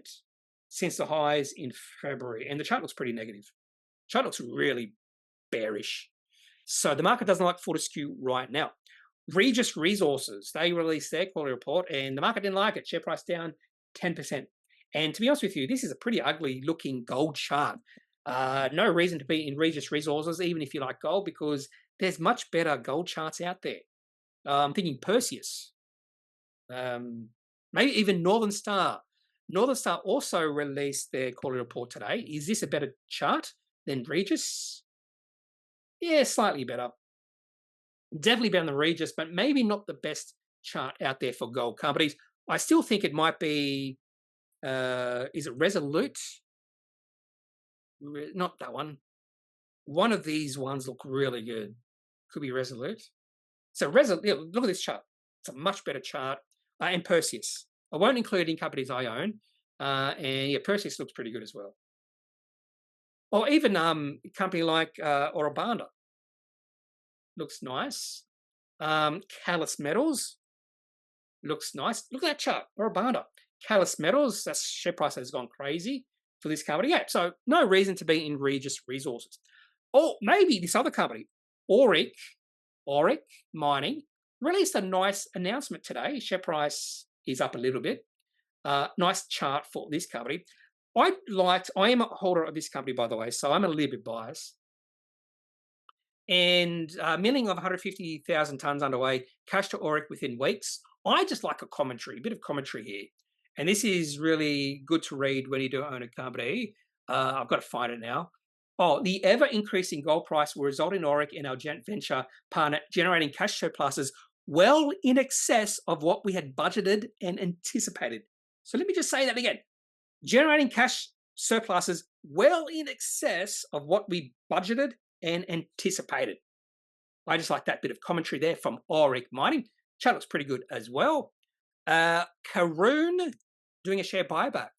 since the highs in February, and the chart looks pretty negative. Chart looks really bearish. So the market doesn't like Fortescue right now. Regis Resources, they released their quarterly report, and the market didn't like it. Share price down 10%. And to be honest with you, this is a pretty ugly looking gold chart. No reason to be in Regis Resources, even if you like gold, because there's much better gold charts out there. I'm thinking Perseus. Maybe even Northern Star. Northern Star also released their quarterly report today. Is this a better chart than Regis? Yeah, slightly better. Definitely better than Regis, but maybe not the best chart out there for gold companies. I still think it might be, is it Resolute? Not that one. One of these ones look really good. Could be Resolute. So Resolute, yeah, look at this chart. It's a much better chart. And Perseus. I won't include in companies I own. And yeah, Perseus looks pretty good as well. Or even a company like Orobanda. Looks nice. Callus Metals. Looks nice. Look at that chart. Orobanda. Callus Metals, that share price has gone crazy for this company. Yeah, so no reason to be in Regis Resources. Or maybe this other company, Auric Mining, released a nice announcement today. Share price is up a little bit. Nice chart for this company. I am a holder of this company, by the way, so I'm a little bit biased. And milling of 150,000 tonnes underway, cash to Auric within weeks. I just like a bit of commentary here. And this is really good to read when you do own a company. I've got to find it now. Oh, the ever-increasing gold price will result in Auric and our joint venture partner generating cash surpluses well in excess of what we had budgeted and anticipated. So let me just say that again. Generating cash surpluses well in excess of what we budgeted and anticipated. I just like that bit of commentary there from Auric Mining. Chart looks pretty good as well. Karoon doing a share buyback.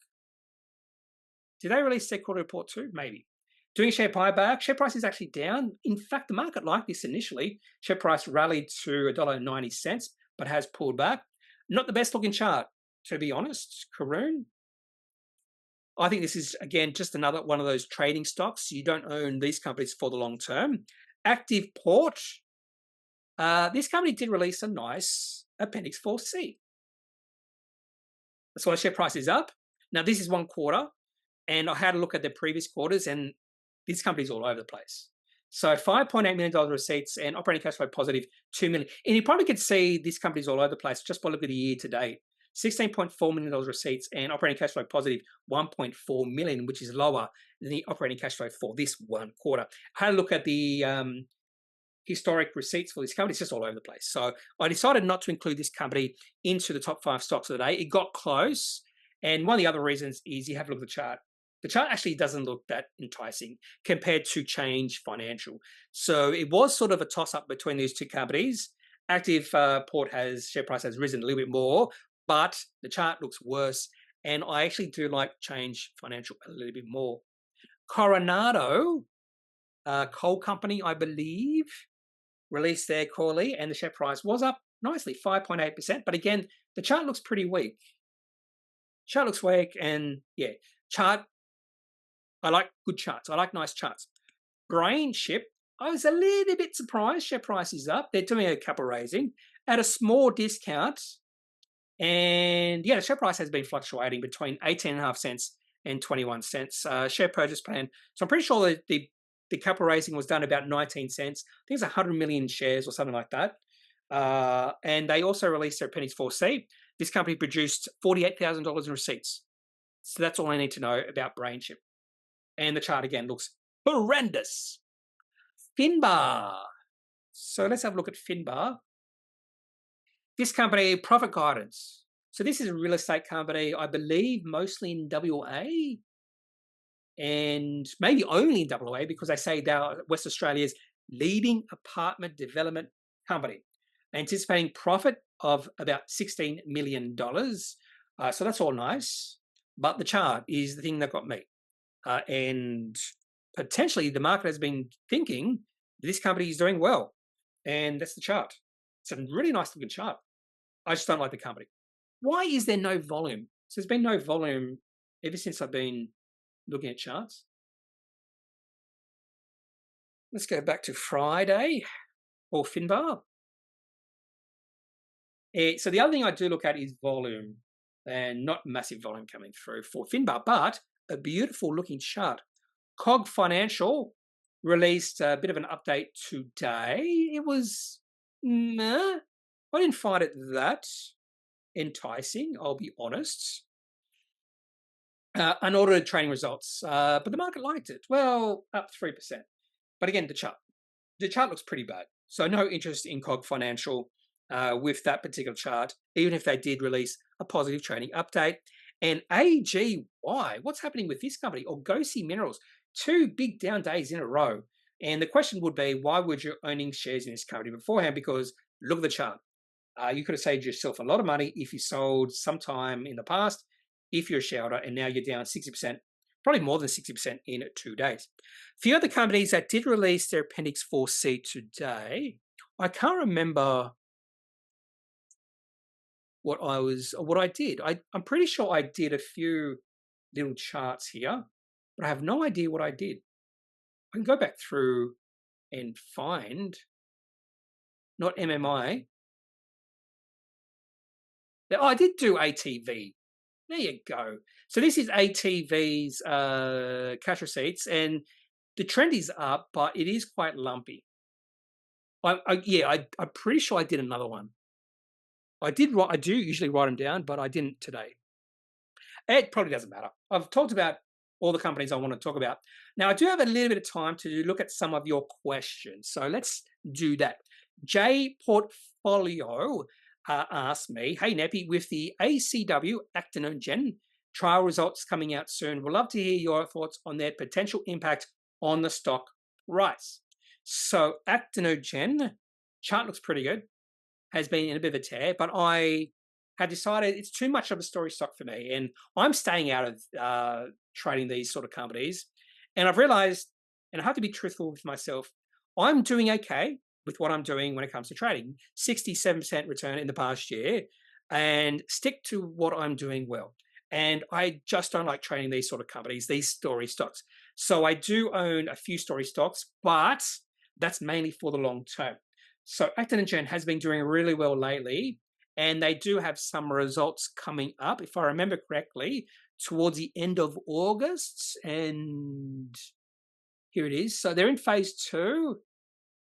Did they release their quarterly report too? Maybe. Doing a share buyback, share price is actually down. In fact, the market liked this initially. Share price rallied to $1.90, but has pulled back. Not the best looking chart, to be honest, Karoon. I think this is, again, just another one of those trading stocks. You don't own these companies for the long term. Active Port. This company did release a nice Appendix 4C. That's why the share price is up. Now, this is 1 quarter, and I had a look at the previous quarters, and this company's all over the place. So $5.8 million receipts and operating cash flow positive $2 million. And you probably could see this company's all over the place just by looking at the year to date. $16.4 million receipts and operating cash flow positive $1.4 million, which is lower than the operating cash flow for this 1 quarter. I had a look at the historic receipts for this company. It's just all over the place. So I decided not to include this company into the top 5 stocks of the day. It got close. And one of the other reasons is you have a look at the chart. The chart actually doesn't look that enticing compared to Change Financial. So it was sort of a toss-up between these 2 companies. Active Port share price has risen a little bit more, but the chart looks worse. And I actually do like Change Financial a little bit more. Coronado, coal company, I believe, released their quarterly, and the share price was up nicely, 5.8%. But again, the chart looks pretty weak. Chart looks weak, and yeah, chart. I like good charts. I like nice charts. Brainship, I was a little bit surprised. Share price is up. They're doing a capital raising at a small discount. And yeah, the share price has been fluctuating between 18.5 cents and 21 cents. Share purchase plan. So I'm pretty sure that the capital raising was done about 19 cents. I think it's 100 million shares or something like that. And they also released their Appendix 4C. This company produced $48,000 in receipts. So that's all I need to know about Brainship. And the chart again looks horrendous. Finbar. So let's have a look at Finbar. This company, profit guidance. So this is a real estate company, I believe, mostly in WA. And maybe only in WA, because they say they're West Australia's leading apartment development company. Anticipating profit of about $16 million. So that's all nice. But the chart is the thing that got me. And potentially the market has been thinking this company is doing well. And that's the chart. It's a really nice looking chart. I just don't like the company. Why is there no volume? So there's been no volume ever since I've been looking at charts. Let's go back to Friday or Finbar. So the other thing I do look at is volume, and not massive volume coming through for Finbar, but a beautiful looking chart. Cog Financial released a bit of an update today. It was meh. I didn't find it that enticing, I'll be honest. Unaudited trading results, but the market liked it. Well, up 3%. But again, the chart looks pretty bad. So no interest in Cog Financial with that particular chart, even if they did release a positive trading update. And AGY, what's happening with this company? Argosy Minerals, 2 big down days in a row. And the question would be, why would you owning shares in this company beforehand? Because look at the chart. You could have saved yourself a lot of money if you sold sometime in the past, if you're a shareholder, and now you're down 60%, probably more than 60% in 2 days. A few other companies that did release their Appendix 4C today, I can't remember what I did. I'm pretty sure I did a few little charts here, but I have no idea what I did. I can go back through and find, not MMI. Oh, I did do ATV. There you go. So this is ATV's cash receipts, and the trend is up, but it is quite lumpy. I'm pretty sure I did another one. I do usually write them down, but I didn't today. It probably doesn't matter. I've talked about all the companies I want to talk about. Now, I do have a little bit of time to look at some of your questions. So let's do that. J Portfolio asked me, hey, Kneppy, with the ACW Actinogen trial results coming out soon, we'd love to hear your thoughts on their potential impact on the stock price. So Actinogen, chart looks pretty good, has been in a bit of a tear, but I have decided it's too much of a story stock for me, and I'm staying out of trading these sort of companies. And I've realized and I have to be truthful with myself. I'm doing okay with what I'm doing when it comes to trading. 67% return in the past year, and stick to what I'm doing well. And I just don't like trading these sort of companies, these story stocks. So I do own a few story stocks, but that's mainly for the long term. So Actinogen has been doing really well lately, and they do have some results coming up, if I remember correctly, towards the end of August. And here it is. So they're in phase 2.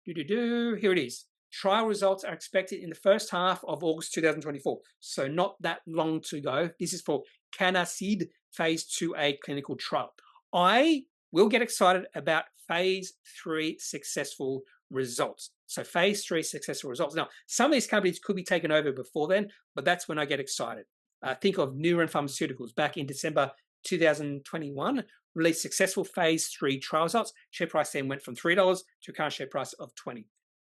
Here it is. Trial results are expected in the first half of August 2024. So not that long to go. This is for Canaseed phase 2A clinical trial. I will get excited about phase 3 successful results. So phase 3 successful results. Now, some of these companies could be taken over before then, but that's when I get excited. Think of Neuron Pharmaceuticals back in December 2021, released successful phase 3 trial results. Share price then went from $3 to a current share price of $20.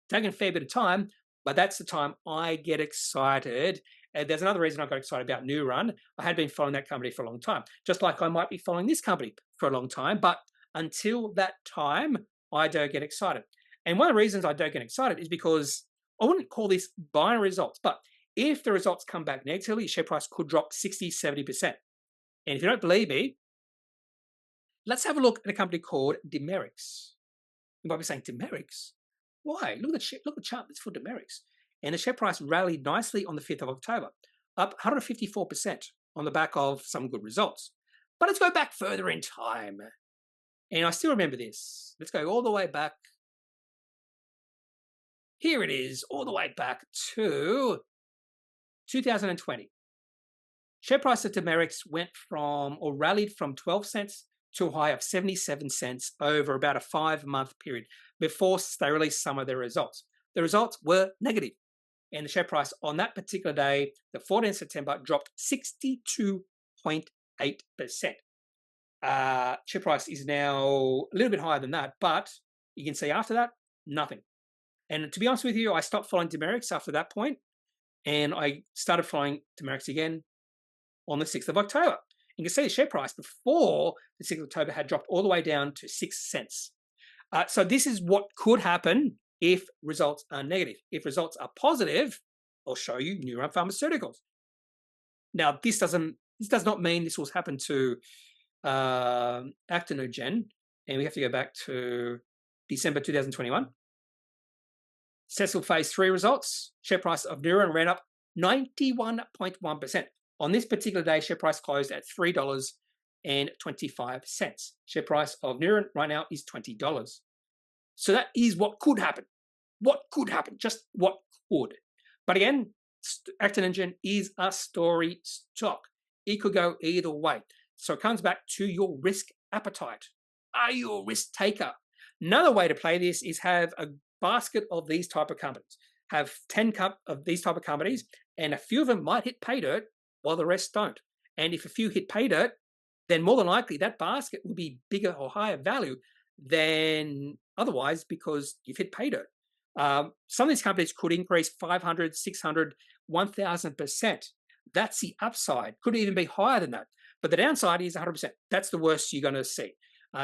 Taken a fair bit of time, but that's the time I get excited. And there's another reason I got excited about Neuron. I had been following that company for a long time, just like I might be following this company for a long time. But until that time, I don't get excited. And one of the reasons I don't get excited is because I wouldn't call this binary results, but if the results come back negatively, share price could drop 60, 70%. And if you don't believe me, let's have a look at a company called Dimerix. You might be saying, Dimerix? Why? Look at the chart that's for Dimerix. And the share price rallied nicely on the 5th of October, up 154% on the back of some good results. But let's go back further in time. And I still remember this. Let's go all the way back. Here it is, all the way back to 2020. Share price of Dimerix rallied from 12 cents to a high of 77 cents over about a 5-month period before they released some of their results. The results were negative, and the share price on that particular day, the 14th September, dropped 62.8%. Share price is now a little bit higher than that, but you can see after that, nothing. And to be honest with you, I stopped following Dimerix after that point, and I started following Dimerix again on the 6th of October. You can see the share price before the 6th of October had dropped all the way down to 6 cents. So this is what could happen if results are negative. If results are positive, I'll show you Neuron Pharmaceuticals. Now, this does not mean this will happen to Actinogen, and we have to go back to December 2021. Successful phase 3 results. Share price of Neuron ran up 91.1%. On this particular day, share price closed at $3.25. Share price of Neuron right now is $20. So that is what could happen. What could happen? Just what could. But again, Actinogen is a story stock. It could go either way. So it comes back to your risk appetite. Are you a risk taker? Another way to play this is have a basket of these type of companies. Have 10 of these type of companies, and a few of them might hit pay dirt, while the rest don't. And if a few hit pay dirt, then more than likely that basket will be bigger or higher value than otherwise because you've hit pay dirt. Some of these companies could increase 500, 600, 1,000%. That's the upside. Could even be higher than that. But the downside is 100%. That's the worst you're going to see.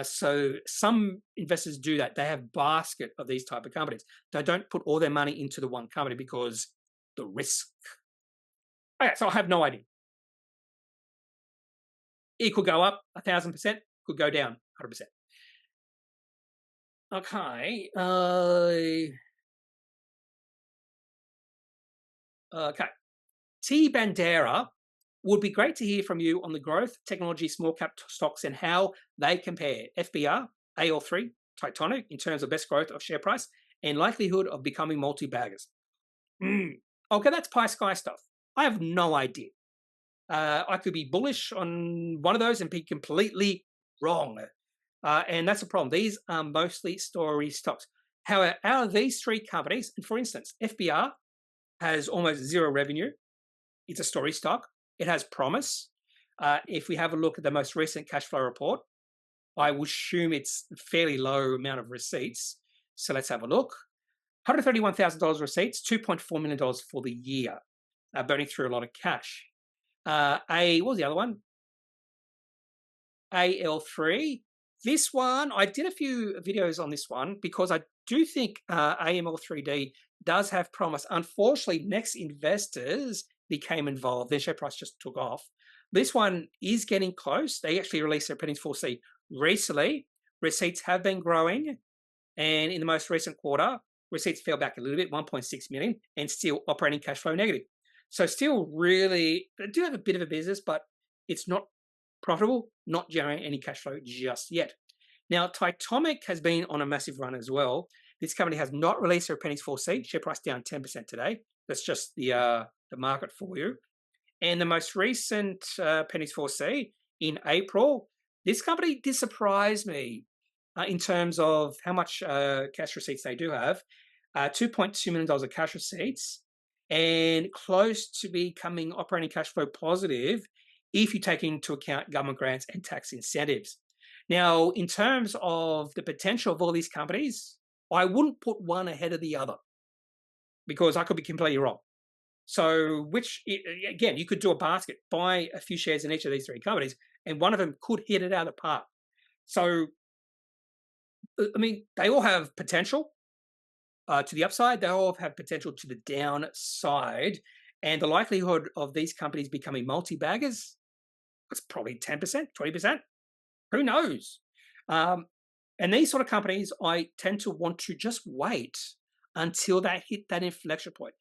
So some investors do that. They have a basket of these type of companies. They don't put all their money into the one company because the risk. Okay, so I have no idea. It could go up 1,000%, could go down 100%. Okay. Okay. T. Bandera, would be great to hear from you on the growth, technology, small cap stocks and how they compare FBR, AL3, Titanic in terms of best growth of share price and likelihood of becoming multi-baggers. Okay, that's pie sky stuff. I have no idea. I could be bullish on one of those and be completely wrong. And that's the problem. These are mostly story stocks. However, out of these three companies, and for instance, FBR has almost zero revenue. It's a story stock. It has promise. If we have a look at the most recent cash flow report, I will assume it's a fairly low amount of receipts. So let's have a look. $131,000 receipts, $2.4 million for the year, burning through a lot of cash. What was the other one? AL3, This one, I did a few videos on this one because I do think AML3D does have promise. Unfortunately, Next investors became involved. Their share price just took off. This one is getting close. They actually released their Pennies 4C recently. Receipts have been growing, and in the most recent quarter, receipts fell back a little bit, 1.6 million, and still operating cash flow negative. So still really, they do have a bit of a business, but it's not profitable, not generating any cash flow just yet. Now, Titomic has been on a massive run as well. This company has not released their Pennies 4C, share price down 10% today. That's just the market for you. And the most recent Pennies 4C in April, this company did surprise me in terms of how much cash receipts they do have. $2.2 million of cash receipts and close to becoming operating cash flow positive if you take into account government grants and tax incentives. Now, in terms of the potential of all these companies, I wouldn't put one ahead of the other because I could be completely wrong. So, again, you could do a basket, buy a few shares in each of these three companies, and one of them could hit it out of the park. So, I mean, they all have potential to the upside. They all have potential to the downside. And the likelihood of these companies becoming multi-baggers, it's probably 10%, 20%. Who knows? And these sort of companies, I tend to want to just wait until they hit that inflection point.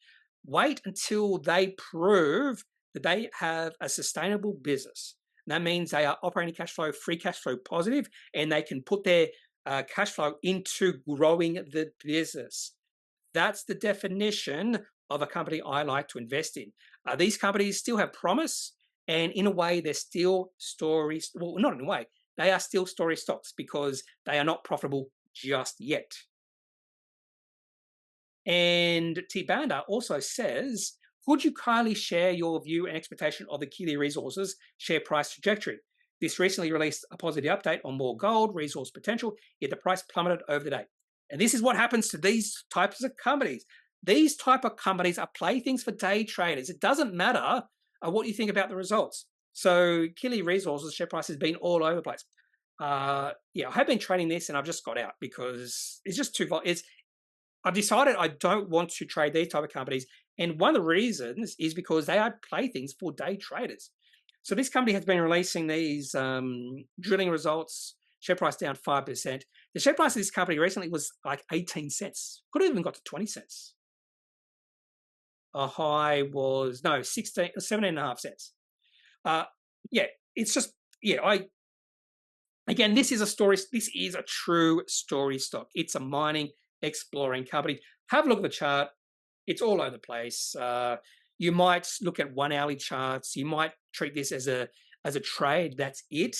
Wait until they prove that they have a sustainable business. And that means they are operating cash flow, free cash flow positive, and they can put their cash flow into growing the business. That's the definition of a company I like to invest in. These companies still have promise, and in a way, they're still stories. Well, not in a way. They are still story stocks because they are not profitable just yet. And T-Banda also says, would you kindly share your view and expectation of the Killi Resources share price trajectory? This recently released a positive update on more gold resource potential, yet the price plummeted over the day. And this is what happens to these types of companies. These type of companies are playthings for day traders. It doesn't matter what you think about the results. So Killi Resources share price has been all over the place. I have been trading this and I've just got out because it's just too volatile. I've decided I don't want to trade these type of companies. And one of the reasons is because they are playthings for day traders. So this company has been releasing these drilling results, share price down 5%. The share price of this company recently was like 18 cents. Could have even got to 20 cents. A high was, 17.5 cents. It's just, again, this is a story. This is a true story stock. It's a mining exploring company. Have a look at the chart. It's all over the place. You might look at 1 hourly charts. You might treat this as a trade. That's it.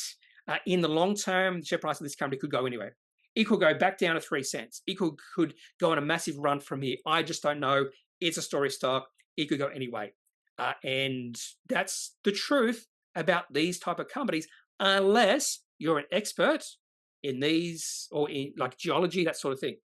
In the long term, the share price of this company could go anywhere. It could go back down to 3 cents. It could go on a massive run from here. I just don't know. It's a story stock. It could go anyway. And that's the truth about these type of companies, unless you're an expert in these or in like geology, that sort of thing.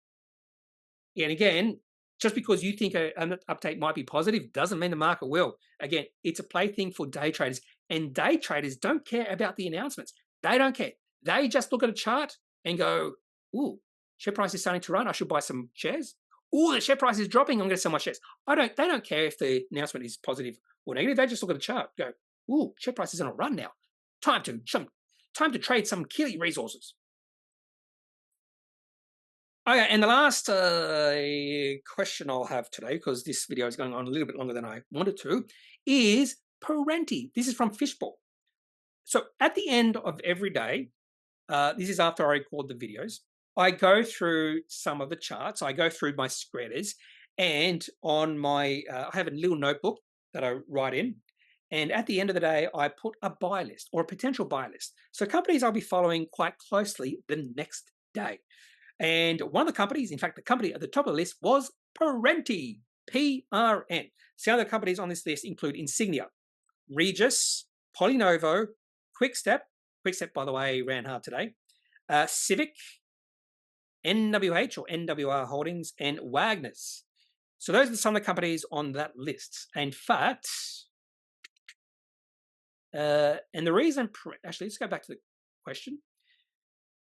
And again, just because you think an update might be positive doesn't mean the market will. Again, it's a plaything for day traders. And day traders don't care about the announcements. They don't care. They just look at a chart and go, ooh, share price is starting to run. I should buy some shares. Ooh, the share price is dropping. I'm going to sell my shares. They don't care if the announcement is positive or negative. They just look at the chart, go, ooh, share price is on a run now. Time to trade some Killi Resources. Okay, and the last question I'll have today, because this video is going on a little bit longer than I wanted to, is Perenti. This is from Fishbowl. So at the end of every day, this is after I record the videos, I go through some of the charts. I go through my spreaders, and on my, I have a little notebook that I write in. And at the end of the day, I put a buy list or a potential buy list. So companies I'll be following quite closely the next day. And one of the companies, in fact, the company at the top of the list was Perenti, PRN. Some other companies on this list include Insignia, Regis, Polynovo, Quickstep. Quickstep, by the way, ran hard today. Civic, NWH or NWR Holdings, and Wagner's. So those are some of the companies on that list. In fact, and the reason, actually, let's go back to the question.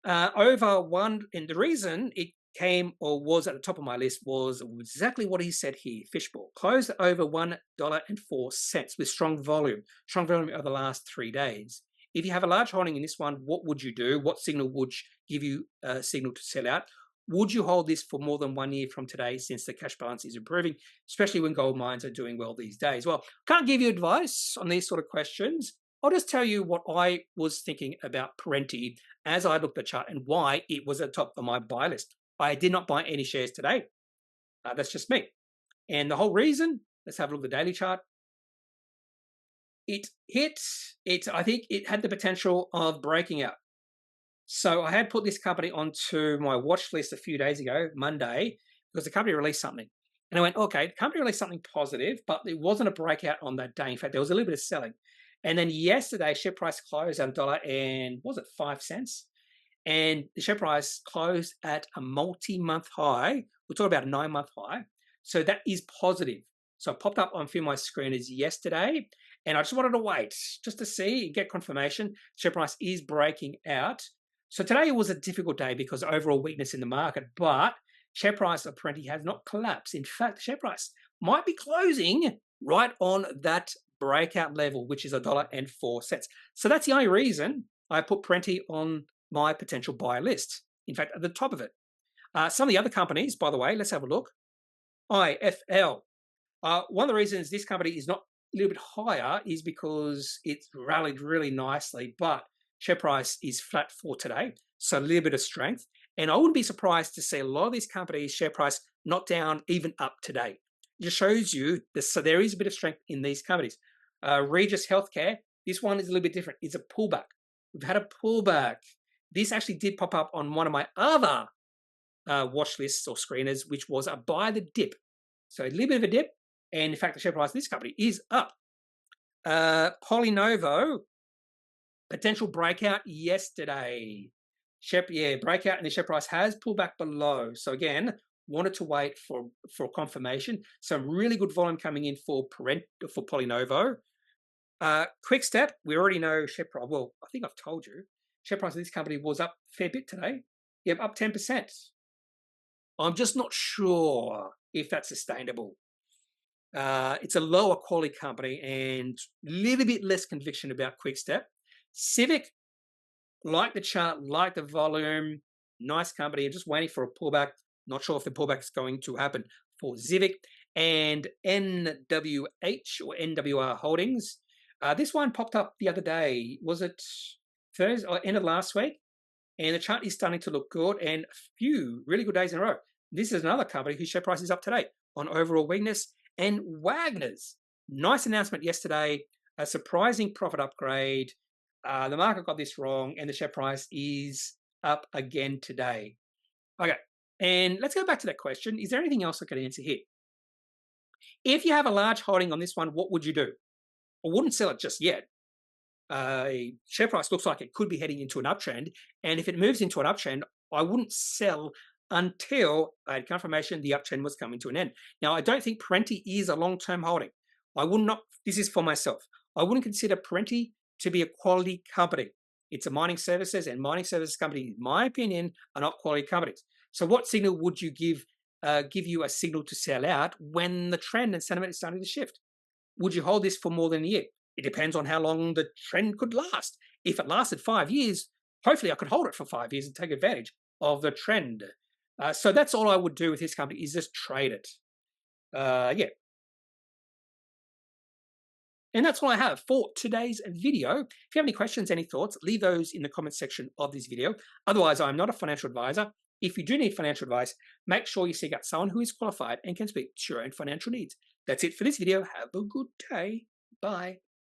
Over one, and the reason it came or was at the top of my list was exactly what he said here. Fishbowl closed over $1.04 with strong volume over the last 3 days. If you have a large holding in this one, what would you do? What signal would give you a signal to sell out? Would you hold this for more than 1 year from today since the cash balance is improving, especially when gold mines are doing well these days? Well, can't give you advice on these sort of questions. I'll just tell you what I was thinking about Perenti as I looked at the chart and why it was at the top of my buy list. I did not buy any shares today. That's just me. And the whole reason, let's have a look at the daily chart. It hit, I think it had the potential of breaking out. So I had put this company onto my watch list a few days ago, Monday, because the company released something. And I went, okay, the company released something positive, but it wasn't a breakout on that day. In fact, there was a little bit of selling. And then yesterday, share price closed at $1.05. And the share price closed at a multi-month high. We're talking about a 9-month high. So that is positive. So it popped up on a few of my screeners yesterday. And I just wanted to wait just to see, get confirmation. Share price is breaking out. So today was a difficult day because of overall weakness in the market. But share price of Perenti has not collapsed. In fact, the share price might be closing right on that breakout level, which is $1.04. So that's the only reason I put Perenti on my potential buy list. In fact, at the top of it. Some of the other companies, by the way, let's have a look. IFL. One of the reasons this company is not a little bit higher is because it's rallied really nicely, but share price is flat for today. So a little bit of strength. And I wouldn't be surprised to see a lot of these companies' share price not down, even up today. It just shows you this, so there is a bit of strength in these companies. Regis Healthcare, this one is a little bit different. It's a pullback. We've had a pullback. This actually did pop up on one of my other watch lists or screeners, which was a buy the dip. So a little bit of a dip. And in fact, the share price of this company is up. Polynovo, potential breakout yesterday. Breakout, and the share price has pulled back below. So again, wanted to wait for confirmation. Some really good volume coming in for Polynovo. Quick Step, we already know share price. Well, I think I've told you. Share price of this company was up a fair bit today. Yep, up 10%. I'm just not sure if that's sustainable. It's a lower quality company and a little bit less conviction about Quick Step. Civic, like the chart, like the volume, nice company. I'm just waiting for a pullback. Not sure if the pullback is going to happen for Civic. And NWH or NWR Holdings. This one popped up the other day. Was it Thursday or end of last week? And the chart is starting to look good and a few really good days in a row. This is another company whose share price is up today on overall weakness. And Wagner's, nice announcement yesterday, a surprising profit upgrade. The market got this wrong and the share price is up again today. Okay, and let's go back to that question. Is there anything else I could answer here? If you have a large holding on this one, what would you do? I wouldn't sell it just yet. Share price looks like it could be heading into an uptrend. And if it moves into an uptrend, I wouldn't sell until I had confirmation the uptrend was coming to an end. Now, I don't think Perenti is a long-term holding. I would not, this is for myself, I wouldn't consider Perenti to be a quality company. It's a mining services, and mining services companies, in my opinion, are not quality companies. So what signal would you give you a signal to sell out when the trend and sentiment is starting to shift? Would you hold this for more than a year? It depends on how long the trend could last. If it lasted 5 years, hopefully I could hold it for 5 years and take advantage of the trend. So that's all I would do with this company, is just trade it. Yeah. And that's all I have for today's video. If you have any questions, any thoughts, leave those in the comments section of this video. Otherwise, I'm not a financial advisor. If you do need financial advice, make sure you seek out someone who is qualified and can speak to your own financial needs. That's it for this video. Have a good day. Bye.